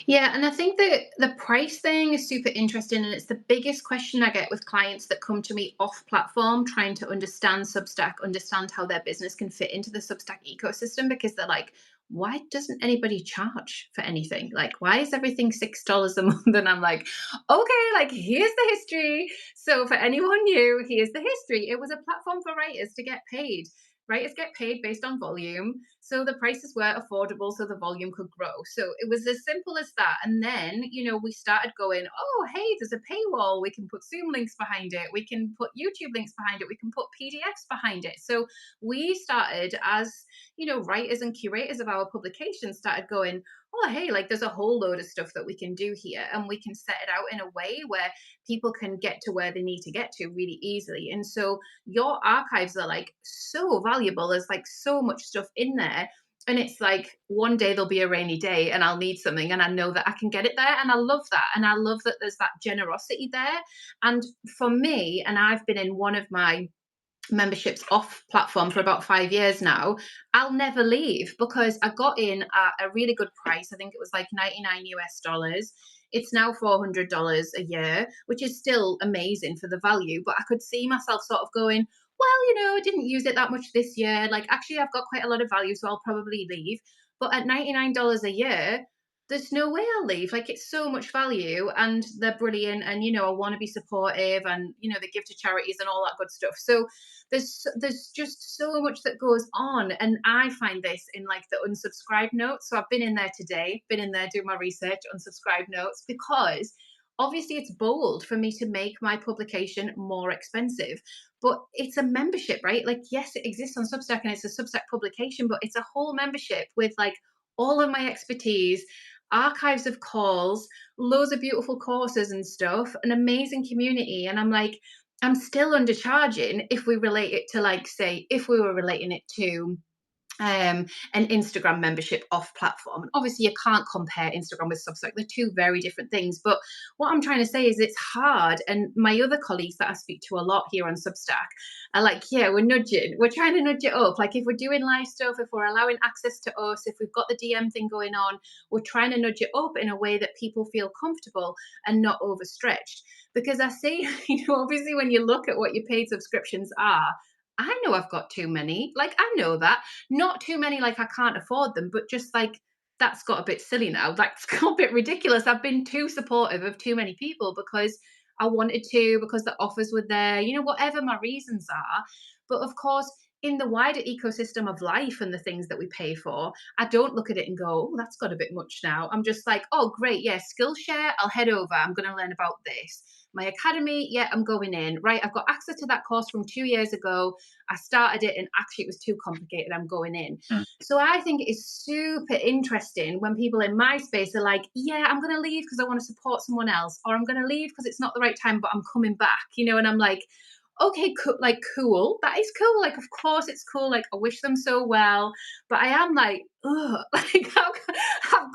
Yeah, and I think that the price thing is super interesting, and it's the biggest question I get with clients that come to me off platform trying to understand Substack, understand how their business can fit into the Substack ecosystem, because they're like, why doesn't anybody charge for anything? Like, why is everything $6 a month? And I'm like, okay, like, here's the history. So, for anyone new, here's the history. It was a platform for writers to get paid. Writers get paid based on volume. So the prices were affordable so the volume could grow. So it was as simple as that. And then, we started going, oh, hey, there's a paywall. We can put Zoom links behind it. We can put YouTube links behind it. We can put PDFs behind it. So we started as, writers and curators of our publications started going, oh, hey, like there's a whole load of stuff that we can do here. And we can set it out in a way where people can get to where they need to get to really easily. And so your archives are like so valuable. There's like so much stuff in there. And it's like one day there'll be a rainy day and I'll need something and I know that I can get it there. And I love that. And I love that there's that generosity there. And for me, and I've been in one of my memberships off platform for about 5 years now, I'll never leave because I got in at a really good price. I think it was like 99 US dollars. It's now $400 a year, which is still amazing for the value. But I could see myself sort of going, well, I didn't use it that much this year. Like, actually, I've got quite a lot of value, so I'll probably leave. But at $99 a year, there's no way I'll leave. Like, it's so much value and they're brilliant. And, I want to be supportive and, they give to charities and all that good stuff. So there's just so much that goes on. And I find this in like the unsubscribe notes. So I've been in there today, been in there doing my research, unsubscribe notes, because obviously it's bold for me to make my publication more expensive, but it's a membership, right? Like, yes, it exists on Substack and it's a Substack publication, but it's a whole membership with like all of my expertise, archives of calls, loads of beautiful courses and stuff, an amazing community. And I'm like, I'm still undercharging if we relate it to, like, say, if we were relating it to an Instagram membership off platform. And obviously, you can't compare Instagram with Substack. They're two very different things. But what I'm trying to say is it's hard. And my other colleagues that I speak to a lot here on Substack are like, yeah, we're nudging. We're trying to nudge it up. Like if we're doing live stuff, if we're allowing access to us, if we've got the DM thing going on, we're trying to nudge it up in a way that people feel comfortable and not overstretched. Because I see, obviously when you look at what your paid subscriptions are, I know I've got too many. Like, I know that. Not too many, like I can't afford them, but just like that's got a bit silly now. That's got a bit ridiculous. I've been too supportive of too many people because I wanted to, because the offers were there, whatever my reasons are. But of course, in the wider ecosystem of life and the things that we pay for, I don't look at it and go, oh, that's got a bit much now. I'm just like, oh, great. Yeah, Skillshare, I'll head over. I'm going to learn about this. My academy, yeah, I'm going in. Right. I've got access to that course from 2 years ago. I started it and actually it was too complicated. I'm going in. Mm. So I think it is super interesting when people in my space are like, yeah, I'm going to leave because I want to support someone else, or I'm going to leave because it's not the right time, but I'm coming back, and I'm like, okay, cool, like cool. That is cool. Like, of course it's cool. Like, I wish them so well. But I am like, ugh, like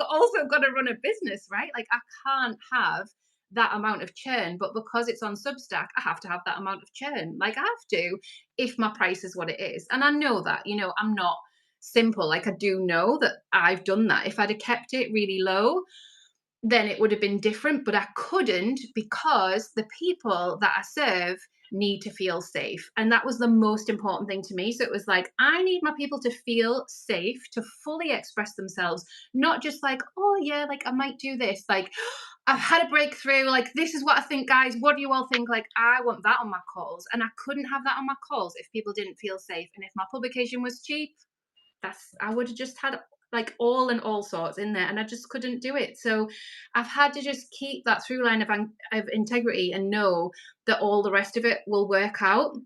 also got to run a business, right? Like I can't have that amount of churn, but because it's on Substack, I have to have that amount of churn. Like I have to, if my price is what it is. And I know that, I'm not simple. Like I do know that I've done that. If I'd have kept it really low, then it would have been different, but I couldn't because the people that I serve need to feel safe. And that was the most important thing to me. So it was like, I need my people to feel safe, to fully express themselves, not just like, oh, yeah, like I might do this. Like, I've had a breakthrough. Like, this is what I think, guys. What do you all think? Like, I want that on my calls. And I couldn't have that on my calls if people didn't feel safe. And if my publication was cheap, I would have just had like all sorts in there, and I just couldn't do it. So I've had to just keep that through line of integrity and know that all the rest of it will work out.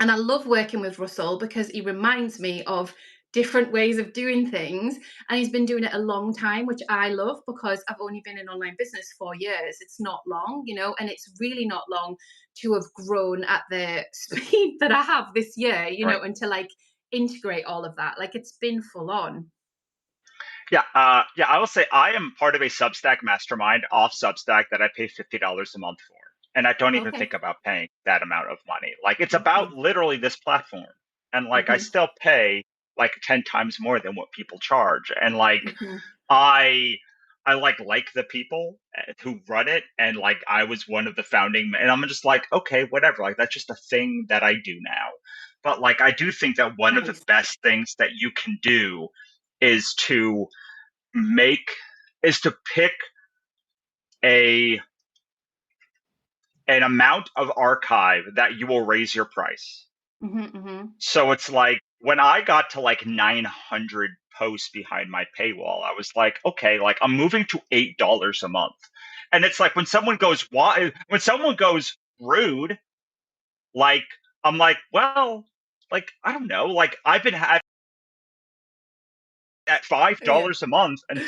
And I love working with Russell because he reminds me of different ways of doing things. And he's been doing it a long time, which I love because I've only been in online business 4 years. It's not long, and it's really not long to have grown at the speed that I have this year, Right. and to like integrate all of that. Like it's been full on. Yeah, yeah. I will say I am part of a Substack mastermind off Substack that I pay $50 a month for, and I don't even Okay. think about paying that amount of money. Like it's Hmm. about literally this platform, and like I Hmm. still pay like 10 times more than what people charge, and like Hmm. I I like the people who run it, and like I was one of the founding, and I'm just like, okay, whatever. Like that's just a thing that I do now. But like I do think that one of the Nice. best things that you can do is to make is to pick a an amount of archive that you will raise your price. Hmm. Hmm. So it's like when I got to like 900 posts behind my paywall, I was like, okay, like I'm moving to $8 a month. And it's like when someone goes rude, like I'm like, well, like I don't know, like I've been at five Yeah. dollars a month and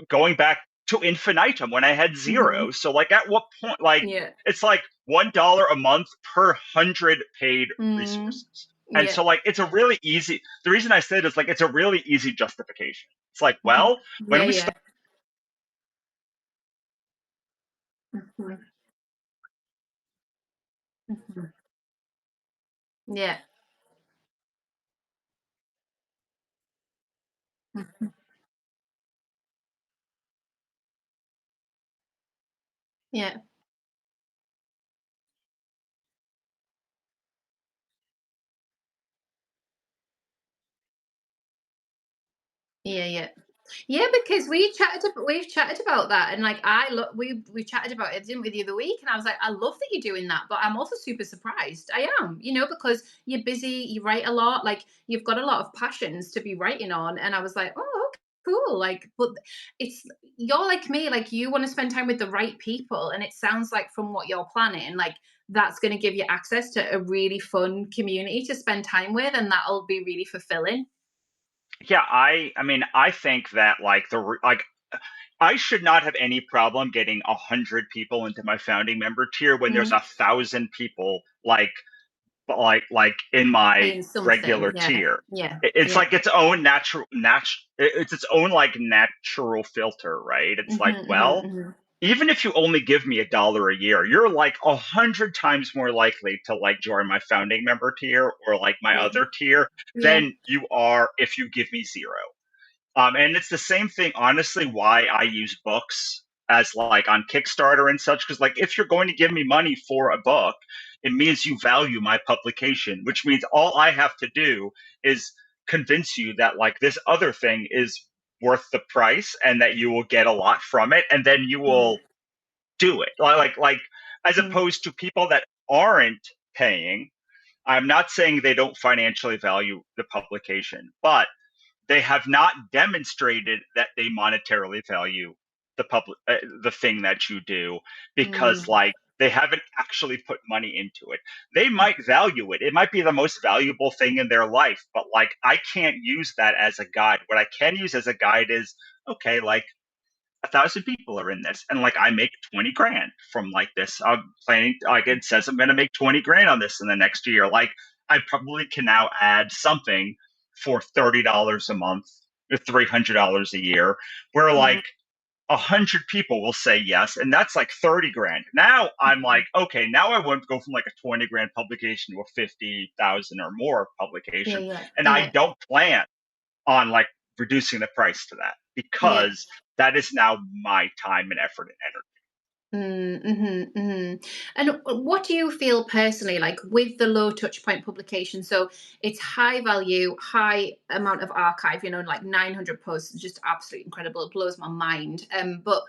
going back to infinitum when I had zero. Hmm. So like at what point Yeah. it's like $1 a month per 100 paid Mm. resources. And Yeah. so like it's a really easy the reason I say it is like it's a really easy justification. It's like, Hmm. well, Yeah. when we Yeah. start Hmm. Hmm. Yeah. Mhm. Yeah. Yeah. Yeah. Yeah, because we've chatted about that, and like I look, we chatted about it, didn't we, the other week? And I was like, I love that you're doing that, but I'm also super surprised. I am, because you're busy, you write a lot, like you've got a lot of passions to be writing on, and I was like, oh, okay, cool. Like, but it's you're like me, like you want to spend time with the right people, and it sounds like from what you're planning, like that's going to give you access to a really fun community to spend time with, and that'll be really fulfilling. yeah, I mean, I think that like I should not have any problem getting 100 people into my founding member tier when there's Mm. 1,000 people like in my Saying something, regular yeah, tier. yeah, It's yeah. like its own it's its own like natural filter, right? It's like, Mhm, mhm, well, mhm. even if you only give me $1 a year, you're like 100 times more likely to like join my founding member tier or like my Yeah, other tier yeah. than you are if you give me zero. And it's the same thing, honestly, why I use books as like on Kickstarter and such. Because like if you're going to give me money for a book, it means you value my publication, which means all I have to do is convince you that like this other thing is worth the price and that you will get a lot from it, and then you Mm, will do it. Like as mm, opposed to people that aren't paying. I'm not saying they don't financially value the publication, but they have not demonstrated that they monetarily value the thing that you do, because mm, like they haven't actually put money into it. They might value it, it might be the most valuable thing in their life, but like I can't use that as a guide. What I can use as a guide is, okay, like 1,000 people are in this, and like I make 20 grand from like this. I'm planning, like it says I'm going to make 20 grand on this in the next year. Like I probably can now add something for $30 a month or $300 a year, where like mm, 100 people will say yes, and that's like 30 grand. Now I'm like, okay, now I want to go from like a 20 grand publication to a 50,000 or more yeah, publication, yeah, and I yeah, don't plan on like reducing the price to that, yeah. because that is now my time and effort and energy. Mm, mhm, mhm. And what do you feel personally like with the low touch point publication? So it's high value, high amount of archive, like 900 posts, just absolutely incredible. It blows my mind. But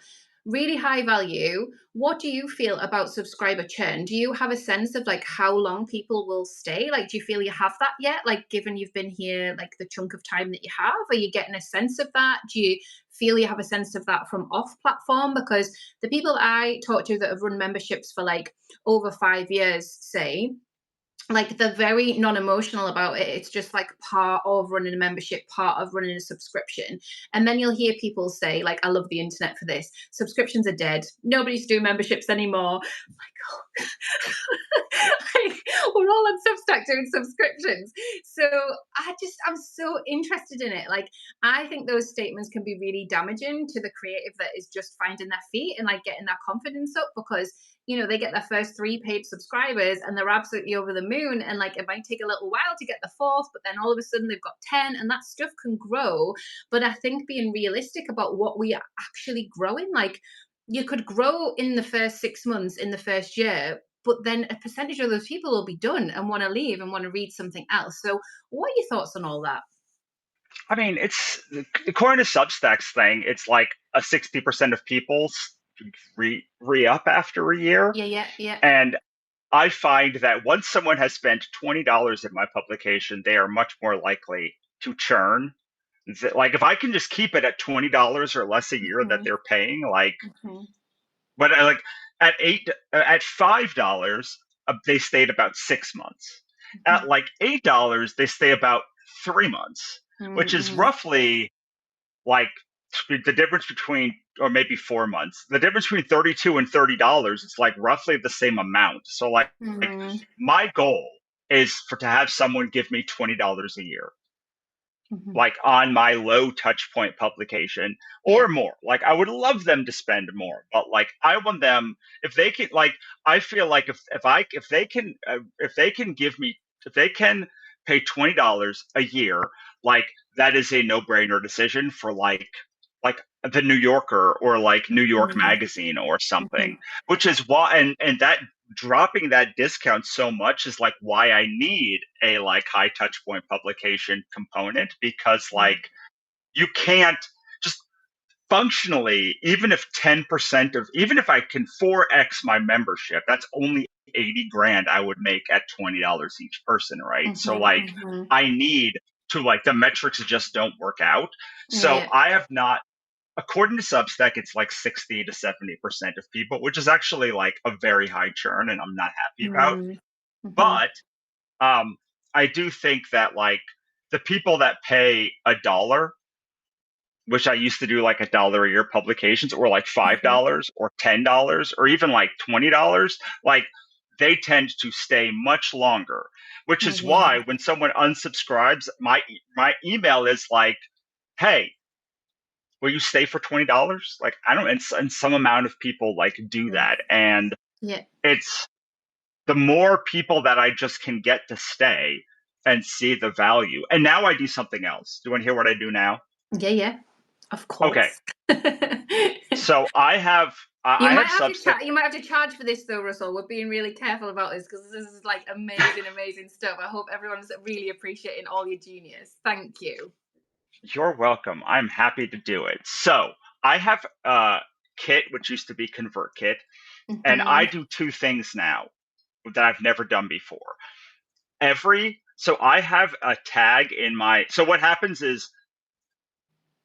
really high value. What do you feel about subscriber churn? Do you have a sense of like how long people will stay? Like, do you feel you have that yet? Like, given you've been here like the chunk of time that you have, are you getting a sense of that? Do you feel you have a sense of that from off platform? Because the people I talk to that have run memberships for like over 5 years say like they're very non-emotional about it. It's just like part of running a membership, part of running a subscription. And then you'll hear people say, like, I love the internet for this. Subscriptions are dead. Nobody's doing memberships anymore. Like, like, we're all on Substack doing subscriptions. So I'm so interested in it. Like, I think those statements can be really damaging to the creative that is just finding their feet and like getting their confidence up, because they get their first 3 paid subscribers and they're absolutely over the moon. And like, it might take a little while to get the fourth, but then all of a sudden they've got 10, and that stuff can grow. But I think being realistic about what we are actually growing, like, you could grow in the first 6 months, in the first year, but then a percentage of those people will be done and want to leave and want to read something else. So, what are your thoughts on all that? I mean, it's according to Substack's thing, it's like a 60% of people re up after a year. Yeah, yeah, yeah. And I find that once someone has spent $20 in my publication, they are much more likely to churn. Like if I can just keep it at $20 or less a year that Mm-hmm, they're paying, like, mm-hmm, but like at $5, they stayed about 6 months. At like $8, they stay about 3 months, which is mm-hmm, roughly like the difference between, or maybe 4 months, the difference between 32 and $30 is like roughly the same amount. So like mm-hmm, my goal is to have someone give me $20 a year, mm-hmm. like on my low touch point publication Yeah. or more. Like I would love them to spend more, but like I want them, if they can, like I feel like if they can give me, if they can pay $20 a year, like that is a no-brainer decision for like the New Yorker or like New York Mm-hmm, Magazine or mm-hmm. something, which is why, and that dropping that discount so much is like why I need a like high touch point publication component, because like you can't just functionally, even if 10% of, even if I can 4x my membership, that's only 80 grand I would make at $20 each person, right? So Mm-hmm, like mm-hmm. I need to, like, the metrics just don't work out. Yeah, So yeah. I have not, according to Substack, it's like 60 to 70% of people, which is actually like a very high churn and I'm not happy about. Mm-hmm, mm-hmm. But um, I do think that like the people that pay a dollar, which I used to do like $1 a year publications, or like $5 or $10 or even like $20, like they tend to stay much longer. Which is Yeah. why when someone unsubscribes, my email is like, "Hey, will you stay for $20?" Like I don't, and some amount of people like do Yeah. that, and Yeah. it's the more people that I just can get to stay and see the value. And now I do something else. Do you want to hear what I do now? Yeah, yeah. Of Okay, course. so I have Substack. You might have to charge for this though, Russell. We're being really careful about this because this is like amazing, amazing stuff. I hope everyone's really appreciating all your genius. Thank you. You're welcome. I'm happy to do it. So I have Kit, which used to be ConvertKit, and I Hmm. do two things now that I've never done before. So I have a tag in my, so what happens is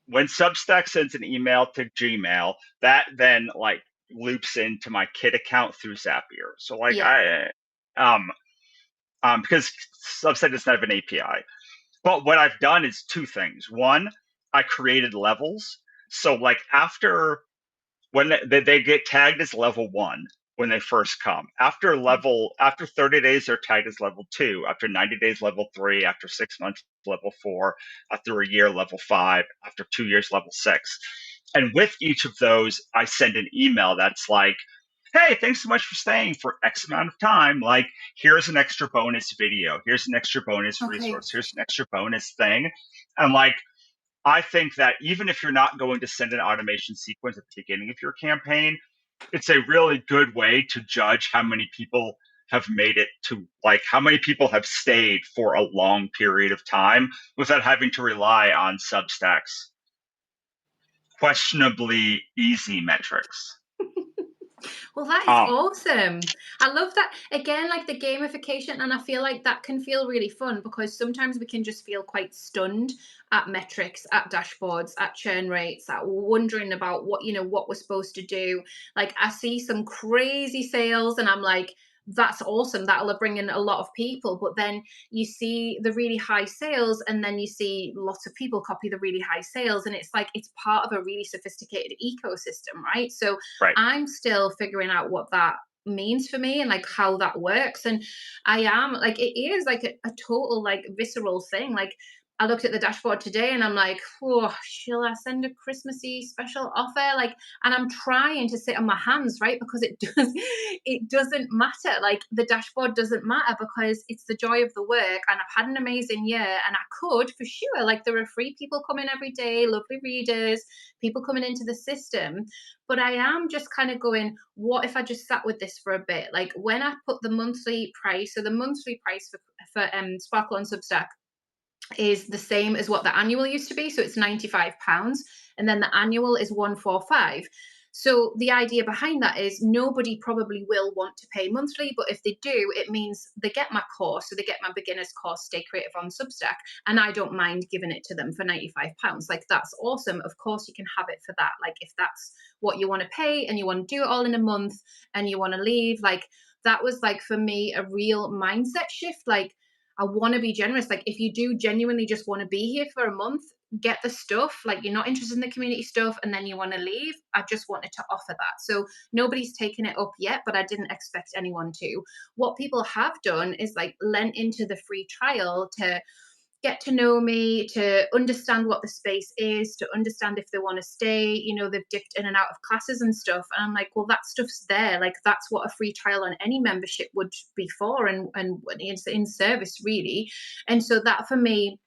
when Substack sends an email to Gmail, that then like loops into my Kit account through Zapier. So like Yeah. because Substack doesn't have an API. But what I've done is two things. One, I created levels. So like when they get tagged as level 1 when they first come. After 30 days they're tagged as level 2, after 90 days level 3, after 6 months level 4, after a year level 5, after 2 years level 6. And with each of those I send an email that's like, "Hey, thanks so much for staying for X amount of time. Like, here's an extra bonus video. Here's an extra bonus Okay. resource. Here's an extra bonus thing." And like, I think that even if you're not going to send an automation sequence at the beginning of your campaign, it's a really good way to judge how many people have made it to, like, how many people have stayed for a long period of time without having to rely on Substack's questionably easy metrics. Well, that is Um, awesome. I love that. Again, like the gamification, and I feel like that can feel really fun because sometimes we can just feel quite stunned at metrics, at dashboards, at churn rates, at wondering about what we're supposed to do. Like I see some crazy sales and I'm like, that's awesome. That'll bring in a lot of people. But then you see the really high sales, and then you see lots of people copy the really high sales. And it's like it's part of a really sophisticated ecosystem, right? So Right. I'm still figuring out what that means for me and like how that works. And I am like, it is like a total like visceral thing. Like, I looked at the dashboard today and I'm like, oh, shall I send a Christmassy special offer? Like, and I'm trying to sit on my hands, right? Because it doesn't matter. Like, the dashboard doesn't matter because it's the joy of the work. And I've had an amazing year, and I could for sure. Like, there are free people coming every day, lovely readers, people coming into the system. But I am just kind of going, what if I just sat with this for a bit? Like, when I put the monthly price, so the monthly price for Sparkle on Substack is the same as what the annual used to be. So it's £95. And then the annual is 145. So the idea behind that is nobody probably will want to pay monthly, but if they do, it means they get my course. So they get my beginner's course, Stay Creative on Substack, and I don't mind giving it to them for £95. Like, that's awesome. Of course, you can have it for that. Like, if that's what you want to pay and you want to do it all in a month and you want to leave, like, that was like for me a real mindset shift. Like, I want to be generous. Like, if you do genuinely just want to be here for a month, get the stuff. Like, you're not interested in the community stuff and then you want to leave. I just wanted to offer that. So nobody's taken it up yet, but I didn't expect anyone to. What people have done is like lent into the free trial to get to know me, to understand what the space is, to understand if they want to stay. You know, they've dipped in and out of classes and stuff. And I'm like, well, that stuff's there. Like, that's what a free trial on any membership would be for, and it's in service, really. And so that for me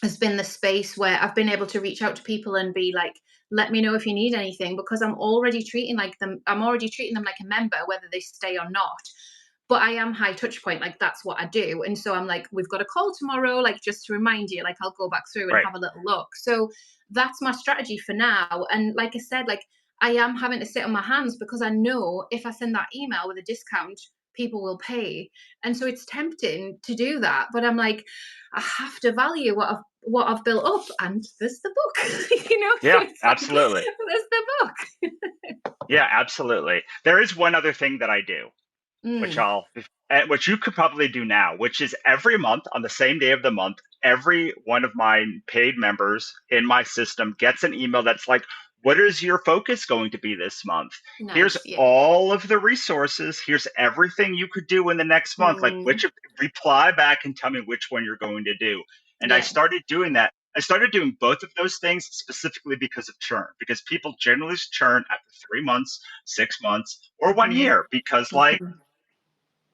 has been the space where I've been able to reach out to people and be like, let me know if you need anything, because I'm already treating them like a member, whether they stay or not. But I am high touch point, like that's what I do. And so I'm like, we've got a call tomorrow, like just to remind you, like I'll go back through and Right. have a little look. So that's my strategy for now. And like I said, like I am having to sit on my hands because I know if I send that email with a discount, people will pay. And so it's tempting to do that. But I'm like, I have to value what I've built up, and there's the book, So Yeah, it's like, absolutely. there's the book. Yeah, absolutely. There is one other thing that I do, which Mm, I'll which you could probably do now, which is every month on the same day of the month, every one of my paid members in my system gets an email that's like, what is your focus going to be this month? Here's nice, yeah. all of the resources. Here's everything you could do in the next month. Like, Mm, which reply back and tell me which one you're going to do. And I yeah, started doing that. I started doing both of those things specifically because of churn, because people generally churn after 3 months, 6 months, or one mhm, year because mhm,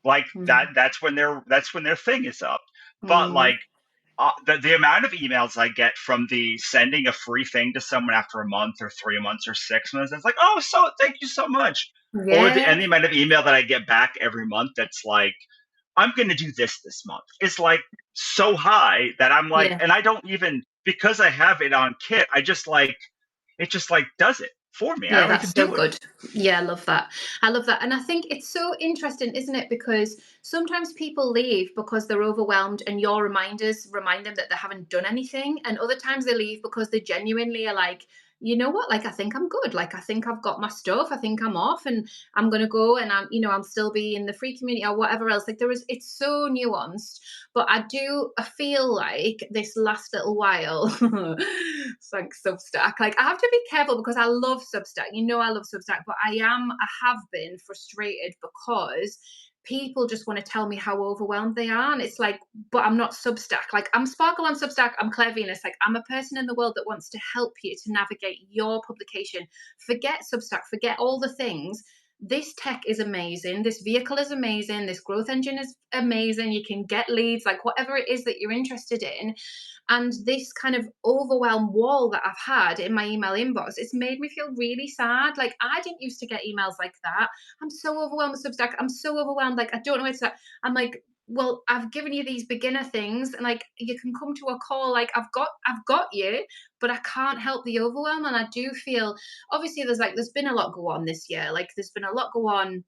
like mhm, that's when their thing is up. But mm, like the amount of emails I get from the sending a free thing to someone after a month or 3 months or 6 months, it's like, oh, so thank you so much. Or the yeah, and the amount of email that I get back every month that's like, I'm going to do this month is like so high that I'm like, yeah. and I don't even, because I have it on Kit, I just like it just like does it for me. I Yeah, don't that's even so do it. good. Yeah, I love that. I love that. And I think it's so interesting, isn't it? Because sometimes people leave because they're overwhelmed and your reminders remind them that they haven't done anything. And other times they leave because they genuinely are like, you know what? Like, I think I'm good. Like, I think I've got my stuff. I think I'm off and I'm going to go, and I'm still be in the free community or whatever else. Like, it's so nuanced. But I feel like this last little while, thanks Substack. Like, I have to be careful because I love Substack. I love Substack, but I have been frustrated because people just want to tell me how overwhelmed they are. And it's like, but I'm not Substack. Like, I'm Sparkle on Substack, I'm Claire Venus. Like, I'm a person in the world that wants to help you to navigate your publication. Forget Substack, forget all the things. This tech is amazing. This vehicle is amazing. This growth engine is amazing. You can get leads, like whatever it is that you're interested in. And this kind of overwhelm wall that I've had in my email inbox, it's made me feel really sad. Like, I didn't used to get emails like that. I'm so overwhelmed with Substack. I'm so overwhelmed. Like, I don't know where to start. I'm like, well, I've given you these beginner things, and like you can come to a call. Like, I've got you, but I can't help the overwhelm. And I do feel, obviously there's been a lot go on this year. Like, there's been a lot go on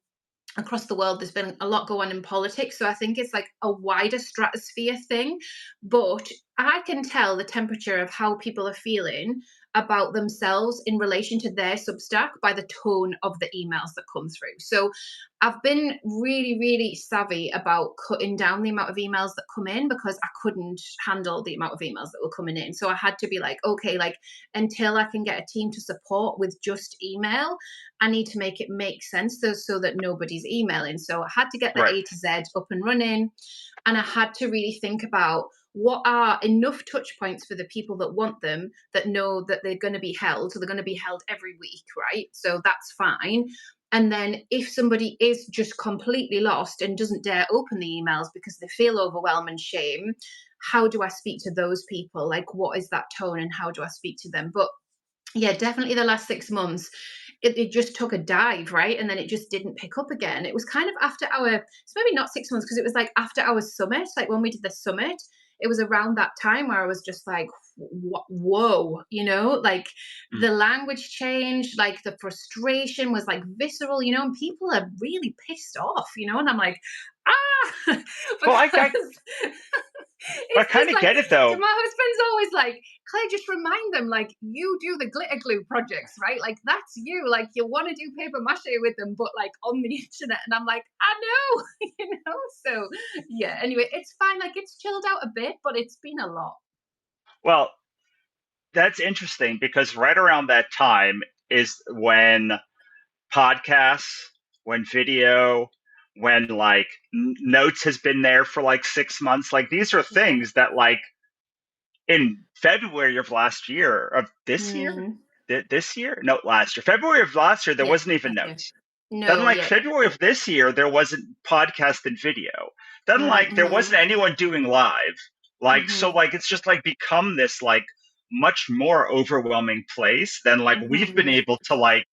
across the world. There's been a lot going on in politics, so I think it's like a wider stratosphere thing. But I can tell the temperature of how people are feeling about themselves in relation to their Substack by the tone of the emails that come through. So I've been really, really savvy about cutting down the amount of emails that come in because I couldn't handle the amount of emails that were coming in. So I had to be like, okay, like until I can get a team to support with just email, I need to make it make sense so that nobody's emailing. So I had to get the Right. A to Z up and running. And I had to really think about what are enough touch points for the people that want them, that know that they're going to be held. So they're going to be held every week, right? So that's fine. And then if somebody is just completely lost and doesn't dare open the emails because they feel overwhelmed and shame, how do I speak to those people? Like, what is that tone and how do I speak to them? But yeah, definitely the last 6 months, it just took a dive, right? And then it just didn't pick up again. It was kind of after it's maybe not 6 months, because it was like after our summit, like when we did the summit, it was around that time where I was just like, whoa, like Mm. the language changed, like the frustration was like visceral, and people are really pissed off, and I'm like, Well, because I it's kind just of like, get it though. my husband's always like, Claire, just remind them, like, you do the glitter glue projects, right? Like, that's you. Like, you want to do paper mache with them, but like on the internet. And I'm like, I know, So, yeah, anyway, it's fine. Like, it's chilled out a bit, but it's been a lot. Well, that's interesting because right around that time is when podcasts, when video, when like notes has been there for like 6 months. Like these are Yeah. things that like in February of last year, of this year, Mm. this year, no, last year, February of last year, there Yeah. wasn't even Yeah. notes. Then, No, like yeah. February of this year, there wasn't podcast and video. Then, like there Mm-hmm. wasn't anyone doing live. Like so, Mm-hmm. like it's just like become this like much more overwhelming place than like we've been Mm-hmm. able to like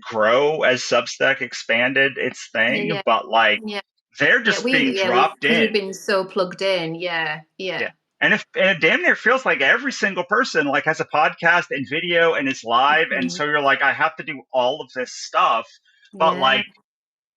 grow as Substack expanded its Yeah, thing, yeah. but like Yeah. they're Yeah. just being We've, dropped because we've in. been so plugged in. Yeah. Yeah. Yeah. And it damn near feels like every single person like has a podcast and video and is live. And Mm-hmm. so you're like, I have to do all of this stuff. But Yeah. like,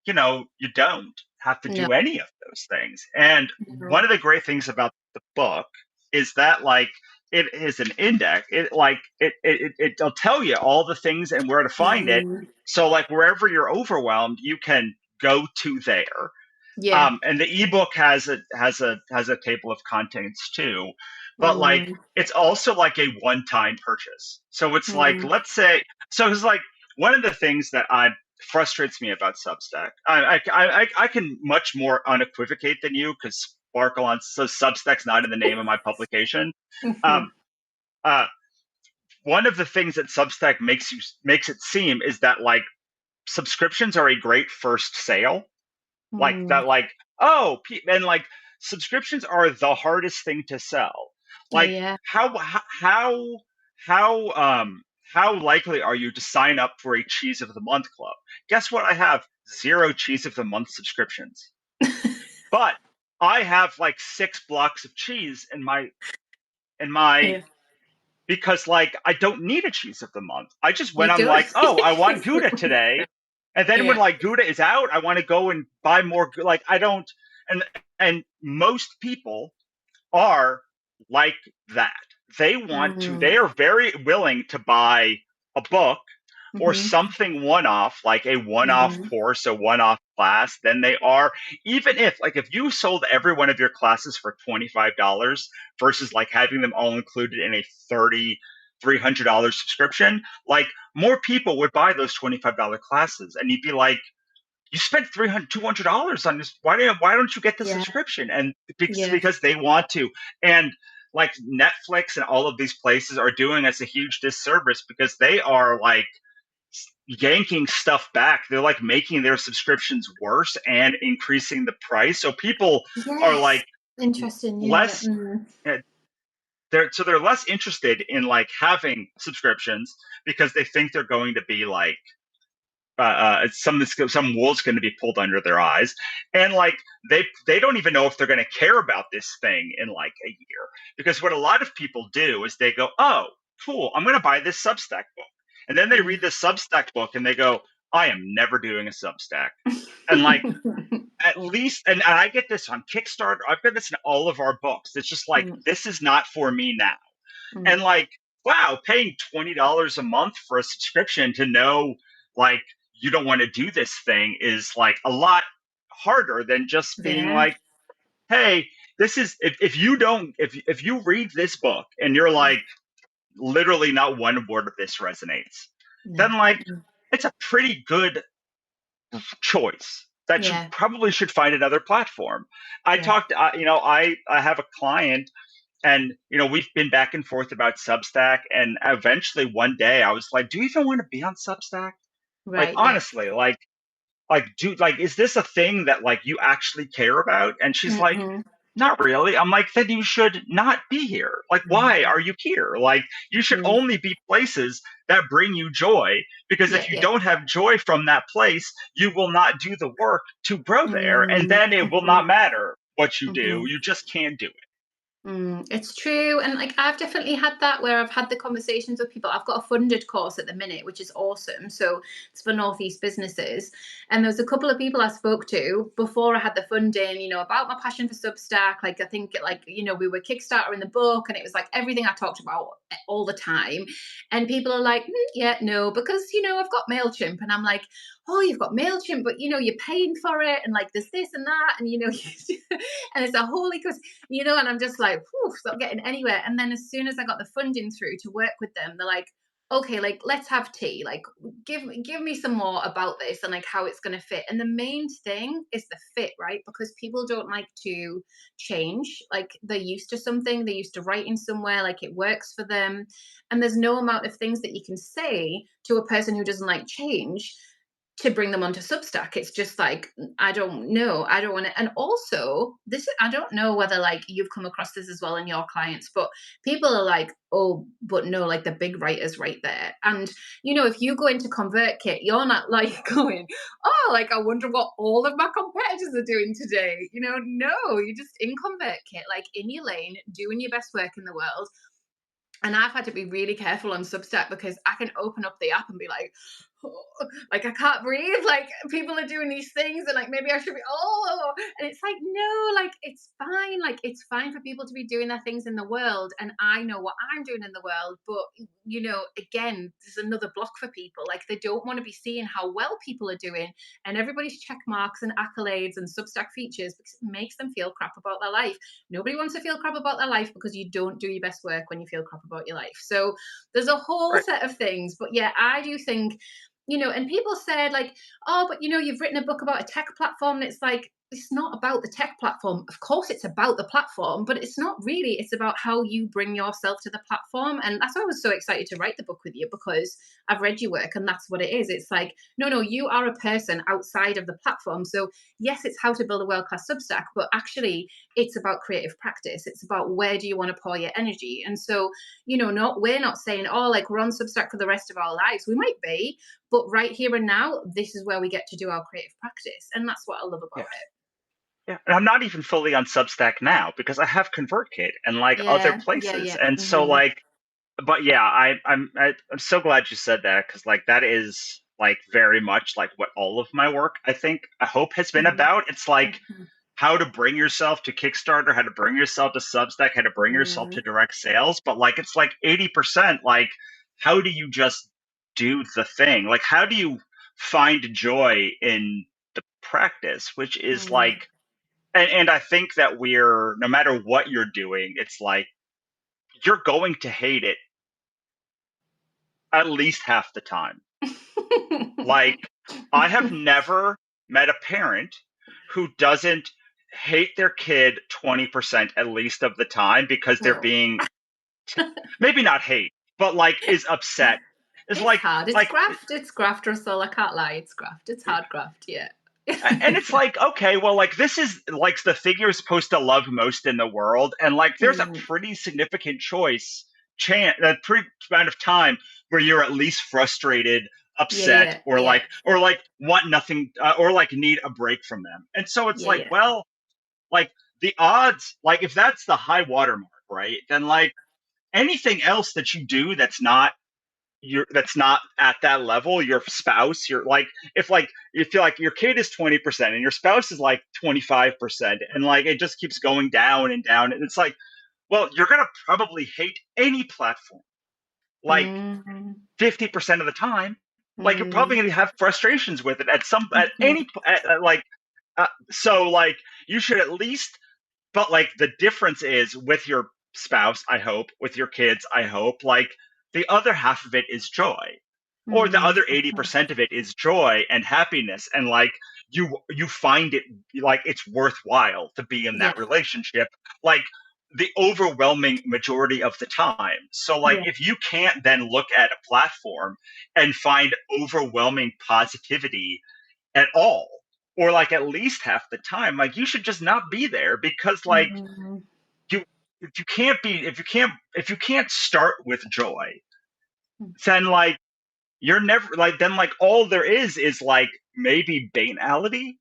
you don't have to No. do any of those things. And one No. of the great things about the book is that like it is an index. It'll tell you all the things and where to find it. Mm, So like wherever you're overwhelmed, you can go to there. yeah. And the ebook has a table of contents too, but like Mm, it's also like a one-time purchase. So it's like, mm, let's say, so it's like one of the things that I frustrates me about Substack. I can much more unequivocate than you because Sparkle on so Substack's not in the name of my publication. mhm, Um, uh, One of the things that Substack makes it seem is that like subscriptions are a great first sale, like mm. that like and like subscriptions are the hardest thing to sell. Like Yeah. how likely are you to sign up for a cheese of the month club? Guess what? I have 0 cheese of the month subscriptions, but I have like 6 blocks of cheese in my Yeah. because like I don't need a cheese of the month. I just when You I'm don't. like, oh, I want Gouda today, and then when Yeah. like Gouda is out, I want to go and buy more. Like I don't, and most people are like that. They want to. They Mm, are very willing to buy a book or mhm, something one-off, like a one-off mhm. course, a one-off class, than they are, even if you sold every one of your classes for $25 versus like having them all included in a $300 subscription, like more people would buy those $25 classes. And you'd be like, you spent $200 on this. Why don't you get the Yeah. subscription? And Yeah. because they want to. And like Netflix and all of these places are doing us a huge disservice because they are like yanking stuff back. They're like making their subscriptions worse and increasing the price. So people are Yes. like Interesting. Yeah. less Mm. they're less interested in like having subscriptions because they think they're going to be like some wool's going to be pulled under their eyes, and like they don't even know if they're going to care about this thing in like a year, because what a lot of people do is they go, oh cool, I'm going to buy this Substack book, and then they Mm. read this Substack book and they go, I am never doing a Substack. And like, at least, and I get this on Kickstarter, I've got this in all of our books. It's just like, Mm, this is not for me now. And mm. like, wow, paying $20 a month for a subscription to know like you don't want to do this thing is like a lot harder than just being Yeah. like, hey, this is if you don't if you read this book and you're Mm. like literally not one word of this resonates, No. then like Mm-mm. it's a pretty good choice that you Yeah. probably should find another platform. I Yeah. talked, I have a client, and we've been back and forth about Substack, and eventually one day I was like, do you even want to be on Substack? Like Right. Yeah. honestly, like is this a thing that like you actually care about? And she's like, Mm-hmm. not really. I'm like, then you should not be here. Like, why Mm-hmm. are you here? Like, you should Mm. only be places that bring you joy, because Yeah. if you Yeah. don't have joy from that place, you will not do the work to grow there, and then it will Mm-hmm. not matter what you do. Mm-hmm. You just can't do it. It's true. And like I've definitely had that where I've had the conversations with people. I've got a funded course at the minute, which is awesome. So it's for Northeast businesses. And there's a couple of people I spoke to before I had the funding, about my passion for Substack. Like I think like, we were Kickstarter in the book and it was like everything I talked about all the time. And people are like, yeah, no, because I've got MailChimp. And I'm like, oh, you've got MailChimp, but you're paying for it, and like there's this and that, and and it's a holy because and I'm just like, whew, not getting anywhere. And then as soon as I got the funding through to work with them, they're like, okay, like let's have tea. Like give me some more about this and like how it's gonna fit. And the main thing is the fit, right? Because people don't like to change. Like they're used to something, they're used to writing somewhere, like it works for them. And there's no amount of things that you can say to a person who doesn't like change to bring them onto Substack. It's just like, I don't know. I don't want to. And also, I don't know whether like you've come across this as well in your clients, but people are like, oh, but no, like the big writers right there. And, if you go into ConvertKit, you're not like going, oh, like I wonder what all of my competitors are doing today. No, you're just in ConvertKit, like in your lane, doing your best work in the world. And I've had to be really careful on Substack because I can open up the app and be like, oh, like I can't breathe. Like people are doing these things, and like maybe I should be. Oh, and it's like no, like it's fine. Like it's fine for people to be doing their things in the world, and I know what I'm doing in the world. But again, there's another block for people. Like they don't want to be seeing how well people are doing, and everybody's check marks and accolades and Substack features because it makes them feel crap about their life. Nobody wants to feel crap about their life because you don't do your best work when you feel crap about your life. So there's a whole Right. set of things. But yeah, I do think, and people said like, oh, but you've written a book about a tech platform. And it's like, it's not about the tech platform. Of course, it's about the platform, but it's not really. It's about how you bring yourself to the platform. And that's why I was so excited to write the book with you, because I've read your work and that's what it is. It's like, no, you are a person outside of the platform. So yes, it's how to build a world-class Substack, but actually it's about creative practice. It's about where do you want to pour your energy. And so, we're not saying, oh, like we're on Substack for the rest of our lives. We might be, but right here and now, this is where we get to do our creative practice. And that's what I love about Yes. it. Yeah, and I'm not even fully on Substack now because I have ConvertKit and like other Yeah, yeah, places, yeah. and so Mm-hmm. like, but yeah, I'm so glad you said that, because like that is like very much like what all of my work, I hope, has been Mm-hmm. about. It's like Mm-hmm. how to bring yourself to Kickstarter, how to bring yourself to Substack, how to bring yourself Mm-hmm. to direct sales, but like it's like 80% like how do you just do the thing? Like how do you find joy in the practice, which is Mm-hmm. like, and I think that we're, no matter what you're doing, it's like you're going to hate it at least half the time. Like, I have never met a parent who doesn't hate their kid 20% at least of the time because they're No. being, maybe not hate, but like is upset. It's It's hard. It's like, graft. It's graft, Russell. I can't lie. It's graft. It's hard graft. Yeah. and it's like, okay, well, like this is like the thing you're supposed to love most in the world, and like there's a Mm. pretty significant a pretty amount of time where you're at least frustrated, Yeah, upset, yeah, yeah, or like want nothing, or like need a break from them. And so it's yeah, like, yeah. well, like the odds, like if that's the high watermark, right, then like anything else that you do that's not that's not at that level, your spouse, you're like, if like you feel like your kid is 20% and your spouse is like 25%, and like it just keeps going down and down, and it's like, well, you're gonna probably hate any platform like Mhm. 50% of the time. Like you're probably Mm. gonna have frustrations with it at Mhm. any like so like you should at least, but like the difference is with your spouse, I hope, with your kids, I hope, like the other half of it is joy. Or the Mm. other Okay. 80% of it is joy and happiness, and like you find it like it's worthwhile to be in Yeah. that relationship, like the overwhelming majority of the time. So like Yeah. if you can't then look at a platform and find overwhelming positivity at all, or like at least half the time, like you should just not be there, because like Mhm. you if you can't be if you can't start with joy, then like you're never like, then like all there is like maybe banality.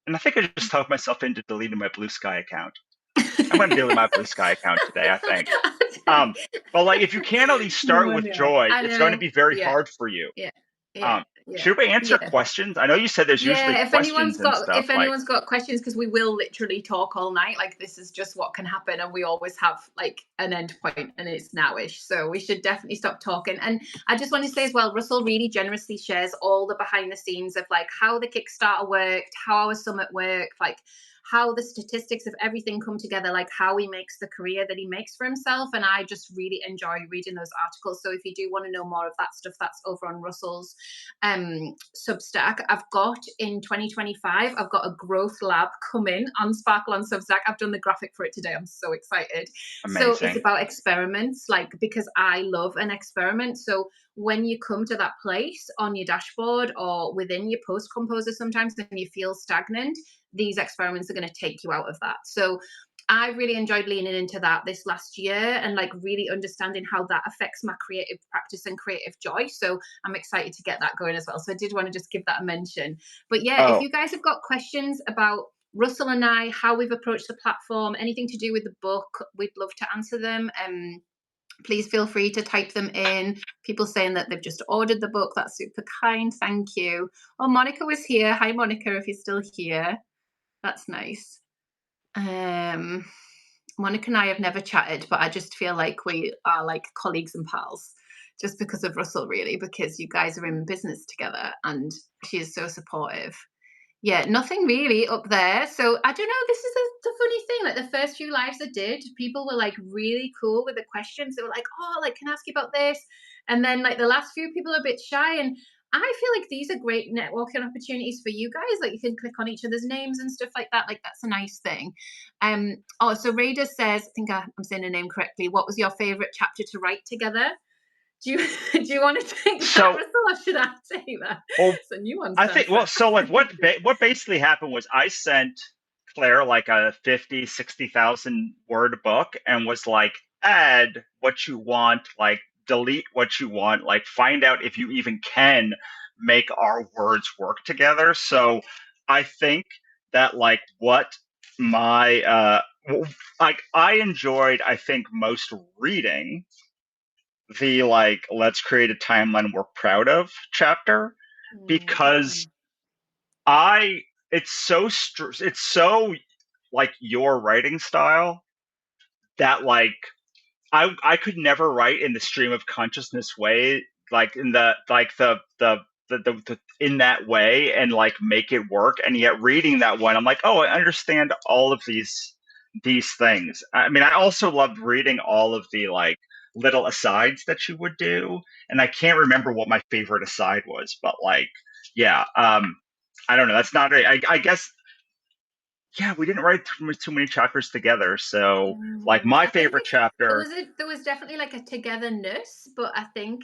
And I think I just talked myself into deleting my Blue Sky account. I'm gonna delete my Blue Sky account today, I think. um but like if you can't at least start No, with no. joy, I it's going to know. be very Yeah. hard for you. Yeah. Yeah. um Yeah. should we answer Yeah. questions? I know you said there's usually Yeah, questions and stuff, if like, anyone's got questions, because we will literally talk all night. Like this is just what can happen, and we always have like an end point, and it's nowish. So we should definitely stop talking. And I just want to say as well, Russell really generously shares all the behind the scenes of like how the Kickstarter worked, how our summit worked, like how the statistics of everything come together, like how he makes the career that he makes for himself. And I just really enjoy reading those articles. So if you do want to know more of that stuff, that's over on Russell's Substack. I've got in 2025, I've got a growth lab coming on Sparkle on Substack. I've done the graphic for it today. I'm so excited. So it's amazing. about experiments, like because I love an experiment. So when you come to that place on your dashboard or within your post composer, sometimes when you feel stagnant, these experiments are going to take you out of that. So I really enjoyed leaning into that this last year and like really understanding how that affects my creative practice and creative joy. So I'm excited to get that going as well. So I did want to just give that a mention. But yeah, if Oh, you guys have got questions about Russell and I, how we've approached the platform, anything to do with the book, we'd love to answer them. Please feel free to type them in. People saying that they've just ordered the book. That's super kind. Thank you. Oh, Monica was here. Hi, Monica, if you're still here. That's nice. Um, Monica and I have never chatted, but I just feel like we are like colleagues and pals just because of Russell, really, because you guys are in business together and she is so supportive. Yeah, nothing really up there. So I don't know. This is the funny thing. Like the first few lives I did, people were like really cool with the questions. They were like, "Oh, like can I ask you about this?" And then like the last few, people are a bit shy. And I feel like these are great networking opportunities for you guys. Like you can click on each other's names and stuff like that. Like that's a nice thing. Oh, so Raider says, I think I'm saying the name correctly. What was your favorite chapter to write together? Do you do you want to take that, so, Russell, or should I take that? well, It's a nuanced I think, well, answer. so like what basically happened was I sent Claire like a 50, 60,000 word book and was like, add what you want, like delete what you want, like find out if you even can make our words work together. So I think that like what my like I enjoyed, I think, most reading the like let's create a timeline we're proud of chapter, because Mm. I it's so like your writing style that like I could never write in the stream of consciousness way, like in the like the in that way and like make it work. And yet reading that one, I'm like, oh, I understand all of these things. I mean, I also loved reading all of the like little asides that you would do, and I can't remember what my favorite aside was, but like, yeah, I don't know. That's not. I guess, yeah, we didn't write too many chapters together. So like my I think favorite chapter. there was definitely like a togetherness, but I think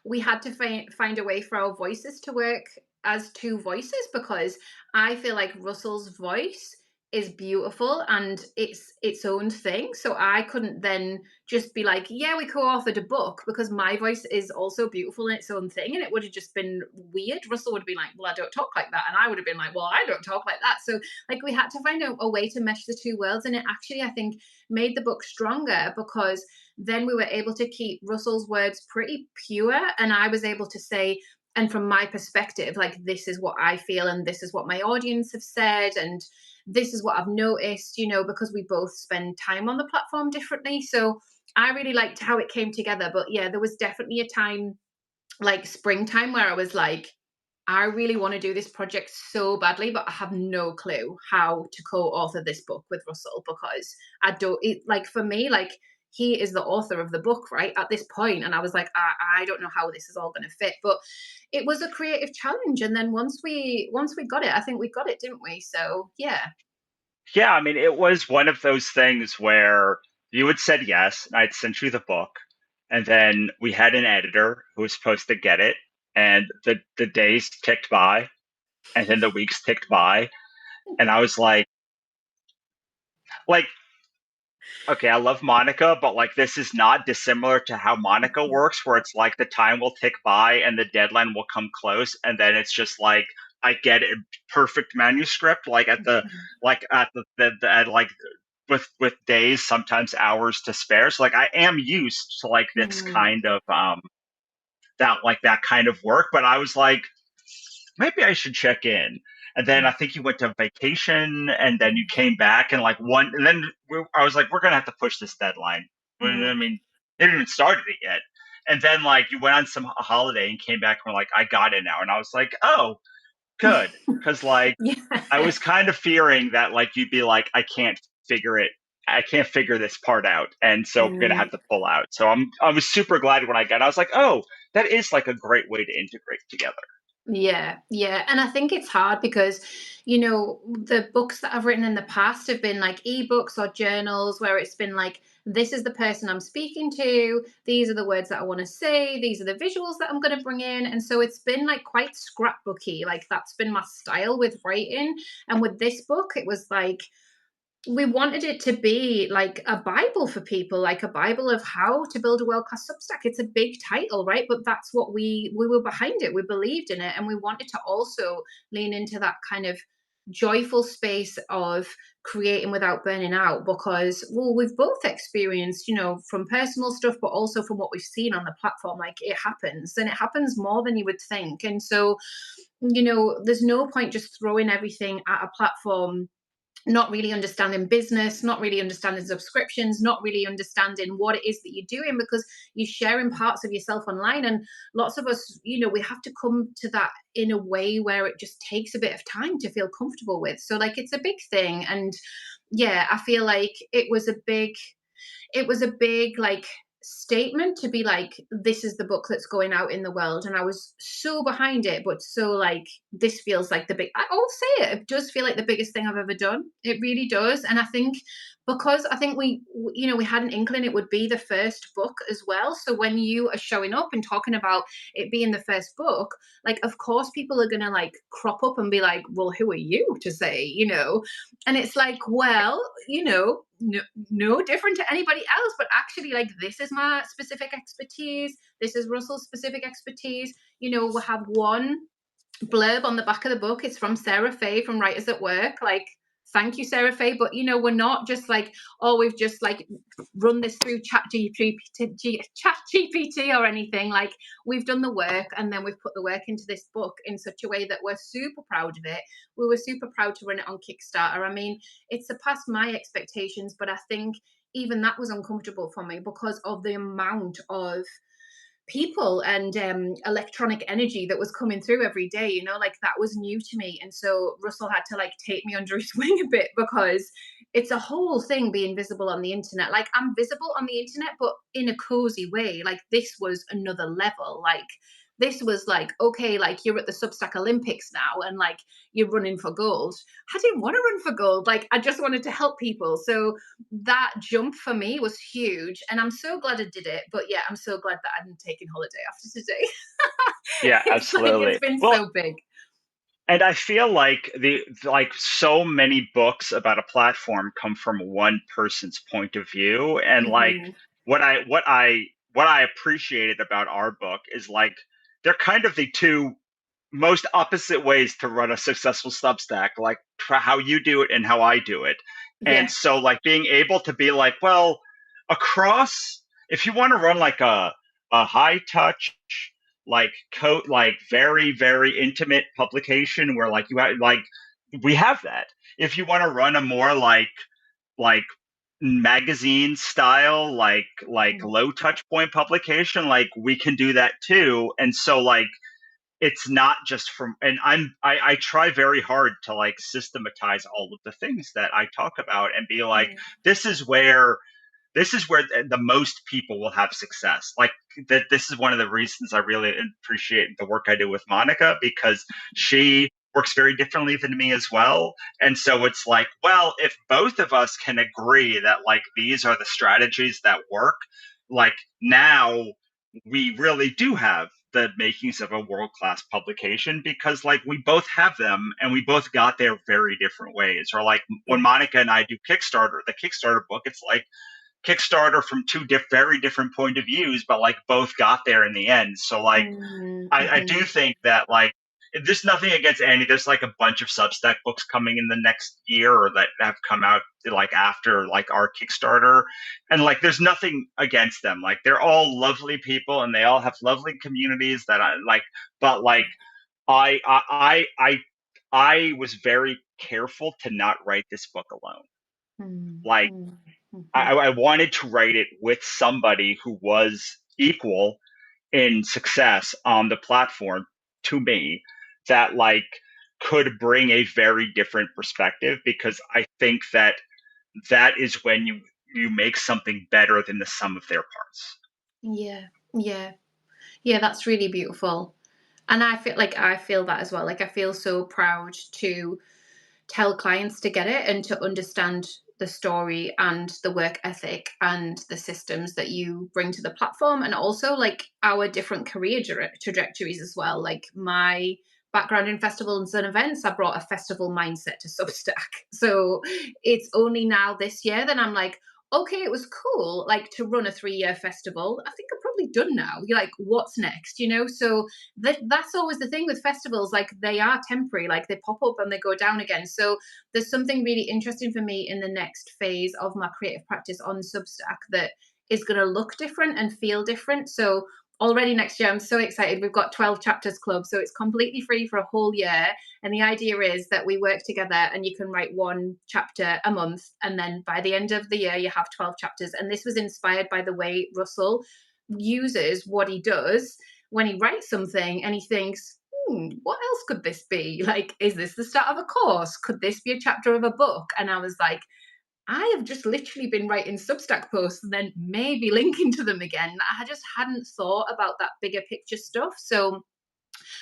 we had to find a way for our voices to work as two voices because I feel like Russell's voice is beautiful and it's its own thing. So I couldn't then just be like, yeah, we co-authored a book, because my voice is also beautiful in its own thing. And it would have just been weird. Russell would have been like, well, I don't talk like that. And I would have been like, well, I don't talk like that. So like we had to find a way to mesh the two worlds. And it actually, I think, made the book stronger, because then we were able to keep Russell's words pretty pure. And I was able to say, and from my perspective, like, this is what I feel, and this is what my audience have said, and this is what I've noticed, because we both spend time on the platform differently. So I really liked how it came together. But yeah, there was definitely a time like springtime where I was like, I really want to do this project so badly, but I have no clue how to co-author this book with Russell, because I don't like, for me, like, he is the author of the book right at this point, and I was like, I don't know how this is all going to fit. But it was a creative challenge, and then once we got it, I think we got it, didn't we? So yeah. Yeah, I mean, it was one of those things where you had said yes, and I'd sent you the book, and then we had an editor who was supposed to get it, and the days ticked by, and then the weeks ticked by, and I was like, okay, I love Monica, but like this is not dissimilar to how Monica works, where it's like the time will tick by and the deadline will come close, and then it's just like I get a perfect manuscript, like at like with days, sometimes hours to spare. So like I am used to like this Mm, kind of that kind of work, but I was like, maybe I should check in. And then I think you went to vacation, and then you came back, and like one, and then I was like, we're gonna have to push this deadline. I mhm, mean, they didn't even started it yet. And then like you went on some holiday and came back and were like, I got it now. And I was like, oh, good, because like I yeah. was kind of fearing that like you'd be like, figure it. I can't figure this part out, and so I'm gonna have Mm. to pull out. So I was super glad when I got. I was like, oh, that is like a great way to integrate together. Yeah, yeah. And I think it's hard because, the books that I've written in the past have been like ebooks or journals where it's been like, this is the person I'm speaking to. These are the words that I want to say. These are the visuals that I'm going to bring in. And so it's been like quite scrapbooky. Like that's been my style with writing. And with this book, it was like, we wanted it to be like a Bible for people, like a Bible of how to build a world class Substack. It's a big title, right? But that's what we were behind it. We believed in it, and we wanted to also lean into that kind of joyful space of creating without burning out, because well, we've both experienced, from personal stuff, but also from what we've seen on the platform, like it happens, and it happens more than you would think. And so, there's no point just throwing everything at a platform, not really understanding business, not really understanding subscriptions, not really understanding what it is that you're doing, because you're sharing parts of yourself online. And lots of us, we have to come to that in a way where it just takes a bit of time to feel comfortable with. So, like, it's a big thing. And yeah, I feel like it was a big like statement to be like, this is the book that's going out in the world, and I was so behind it, but so like, this feels like I'll say it does feel like the biggest thing I've ever done. It really does. And I think because I think we had an inkling it would be the first book as well. So when you are showing up and talking about it being the first book, like, of course people are gonna like crop up and be like, well, who are you to say, and it's like, well, no, no different to anybody else, but actually, like, this is my specific expertise. This is Russell's specific expertise. We have one blurb on the back of the book. It's from Sarah Fay from Writers at Work. Like, thank you, Sarah Fay. But we're not just like, oh, we've just like run this through chat GPT or anything. Like, we've done the work, and then we've put the work into this book in such a way that we're super proud of it. We were super proud to run it on Kickstarter. I mean, it surpassed my expectations, but I think even that was uncomfortable for me because of the amount of people and electronic energy that was coming through every day, like, that was new to me. And so Russell had to like take me under his wing a bit, because it's a whole thing being visible on the internet. Like, I'm visible on the internet, but in a cozy way. Like, this was another level. Like, this was like, okay, like, you're at the Substack Olympics now, and like, you're running for gold. I didn't want to run for gold. Like, I just wanted to help people. So that jump for me was huge, and I'm so glad I did it. But yeah, I'm so glad that I hadn't taken holiday after today. Yeah, It's like, it's absolutely. been Well, so big. and I feel like the like so many books about a platform come from one person's point of view, and like Hmm. what I appreciated about our book is like they're kind of the two most opposite ways to run a successful Substack, like how you do it and how I do it. And Yeah. so, like, being able to be like, well, across, if you want to run like a high touch, like like very very intimate publication where like you have like we have that. If you want to run a more like magazine style like Mm. low touch point publication, like we can do that too. And so like it's not just from, and I try very hard to like systematize all of the things that I talk about and be like, Mm. this is where the most people will have success. Like that, this is one of the reasons I really appreciate the work I do with Monica, because she works very differently than me as well. And so it's like, well, if both of us can agree that like these are the strategies that work, like now we really do have the makings of a world class publication, because like we both have them and we both got there very different ways. Or like when Yeah. Monica and I do Kickstarter, the Kickstarter book, it's like Kickstarter from two very different point of views, but like both got there in the end. So like I do Mm-hmm. think that like there's nothing against any. There's like a bunch of Substack books coming in the next year or that have come out like after like our Kickstarter, and like there's nothing against them. Like they're all lovely people and they all have lovely communities that I like. But like I I I I, I was very careful to not write this book alone. Like Mm-hmm. I wanted to write it with somebody who was equal in success on the platform to me, that like could bring a very different perspective, because I think that that is when you make something better than the sum of their parts. Yeah. Yeah. Yeah, that's really beautiful. And I feel that as well. Like I feel so proud to tell clients to get it and to understand the story and the work ethic and the systems that you bring to the platform, and also like our different career trajectories as well. Like my background in festivals and events, I brought a festival mindset to Substack. So it's only now this year that I'm like, okay, it was cool like to run a 3-year festival. I think I'm probably done now. You're like, what's next? So that's always the thing with festivals. Like they are temporary, like they pop up and they go down again. So there's something really interesting for me in the next phase of my creative practice on Substack that is going to look different and feel different. So already next year, I'm so excited. We've got 12 chapters club, so it's completely free for a whole year. And the idea is that we work together and you can write one chapter a month. And then by the end of the year, you have 12 chapters. And this was inspired by the way Russell uses what he does when he writes something and he thinks, what else could this be? Like, is this the start of a course? Could this be a chapter of a book? And I was like, I have just literally been writing Substack posts and then maybe linking to them again. I just hadn't thought about that bigger picture stuff. So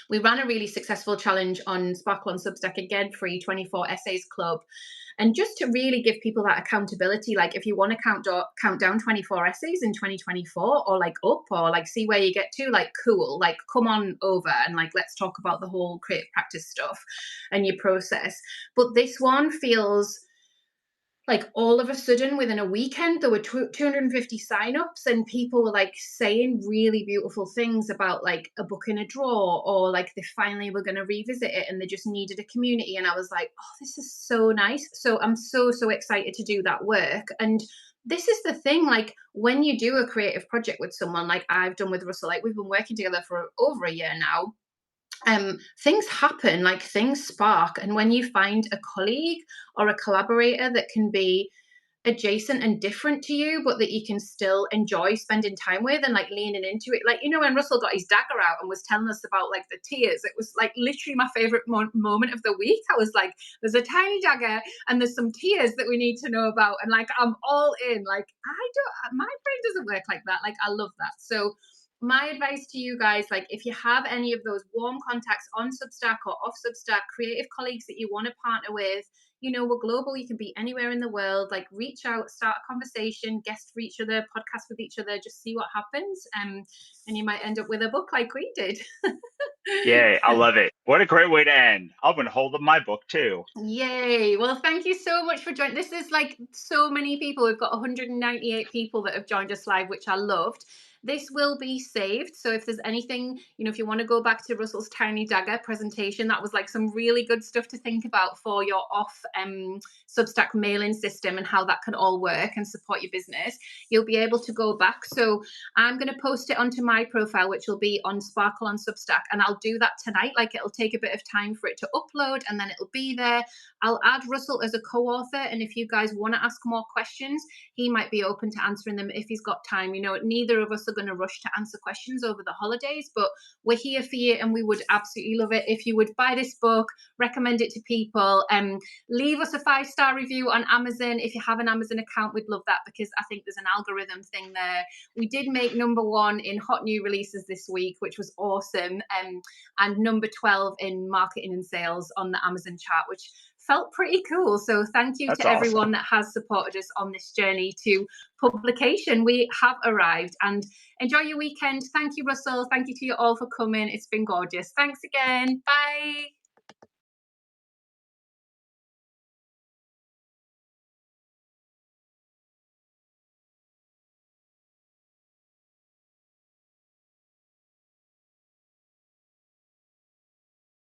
we ran a really successful challenge on Sparkle on Substack, again, free 24 essays club. And just to really give people that accountability, like if you want to count down 24 essays in 2024 or like up or like see where you get to, like cool, like come on over and like let's talk about the whole creative practice stuff and your process. But this one feels like all of a sudden within a weekend there were 250 signups and people were like saying really beautiful things about like a book in a drawer, or like they finally were going to revisit it and they just needed a community. And I was like, oh, this is so nice. So I'm so excited to do that work. And this is the thing, like when you do a creative project with someone like I've done with Russell, like we've been working together for over a year now, things happen, like things spark. And when you find a colleague or a collaborator that can be adjacent and different to you, but that you can still enjoy spending time with and like leaning into it. Like, when Russell got his dagger out and was telling us about like the tears, it was like literally my favorite moment of the week. I was like, there's a tiny dagger and there's some tears that we need to know about. And like, I'm all in. Like, my brain doesn't work like that. Like, I love that. So, my advice to you guys, like if you have any of those warm contacts on Substack or off Substack, creative colleagues that you want to partner with, we're global, you can be anywhere in the world, like reach out, start a conversation, guest for each other, podcast with each other, just see what happens. And you might end up with a book like we did. Yay, I love it. What a great way to end. I'm going to hold up my book too. Yay. Well, thank you so much for joining. This is like so many people. We've got 198 people that have joined us live, which I loved. This will be saved. So if there's anything, if you want to go back to Russell's Tiny Dagger presentation, that was like some really good stuff to think about for your off Substack mailing system and how that can all work and support your business. You'll be able to go back. So I'm going to post it onto my profile, which will be on Sparkle on Substack. And I'll do that tonight. Like it'll take a bit of time for it to upload and then it'll be there. I'll add Russell as a co-author. And if you guys want to ask more questions, he might be open to answering them if he's got time. Neither of us are going to rush to answer questions over the holidays, but we're here for you and we would absolutely love it if you would buy this book, recommend it to people, leave us a 5-star review on Amazon. If you have an Amazon account, we'd love that because I think there's an algorithm thing there. We did make #1 in hot new releases this week, which was awesome, and number 12 in marketing and sales on the Amazon chart, which felt pretty cool. So thank you That's to everyone awesome. that has supported us on this journey to publication. We have arrived, and enjoy your weekend. Thank you, Russell. Thank you to you all for coming. It's been gorgeous. Thanks again. Bye.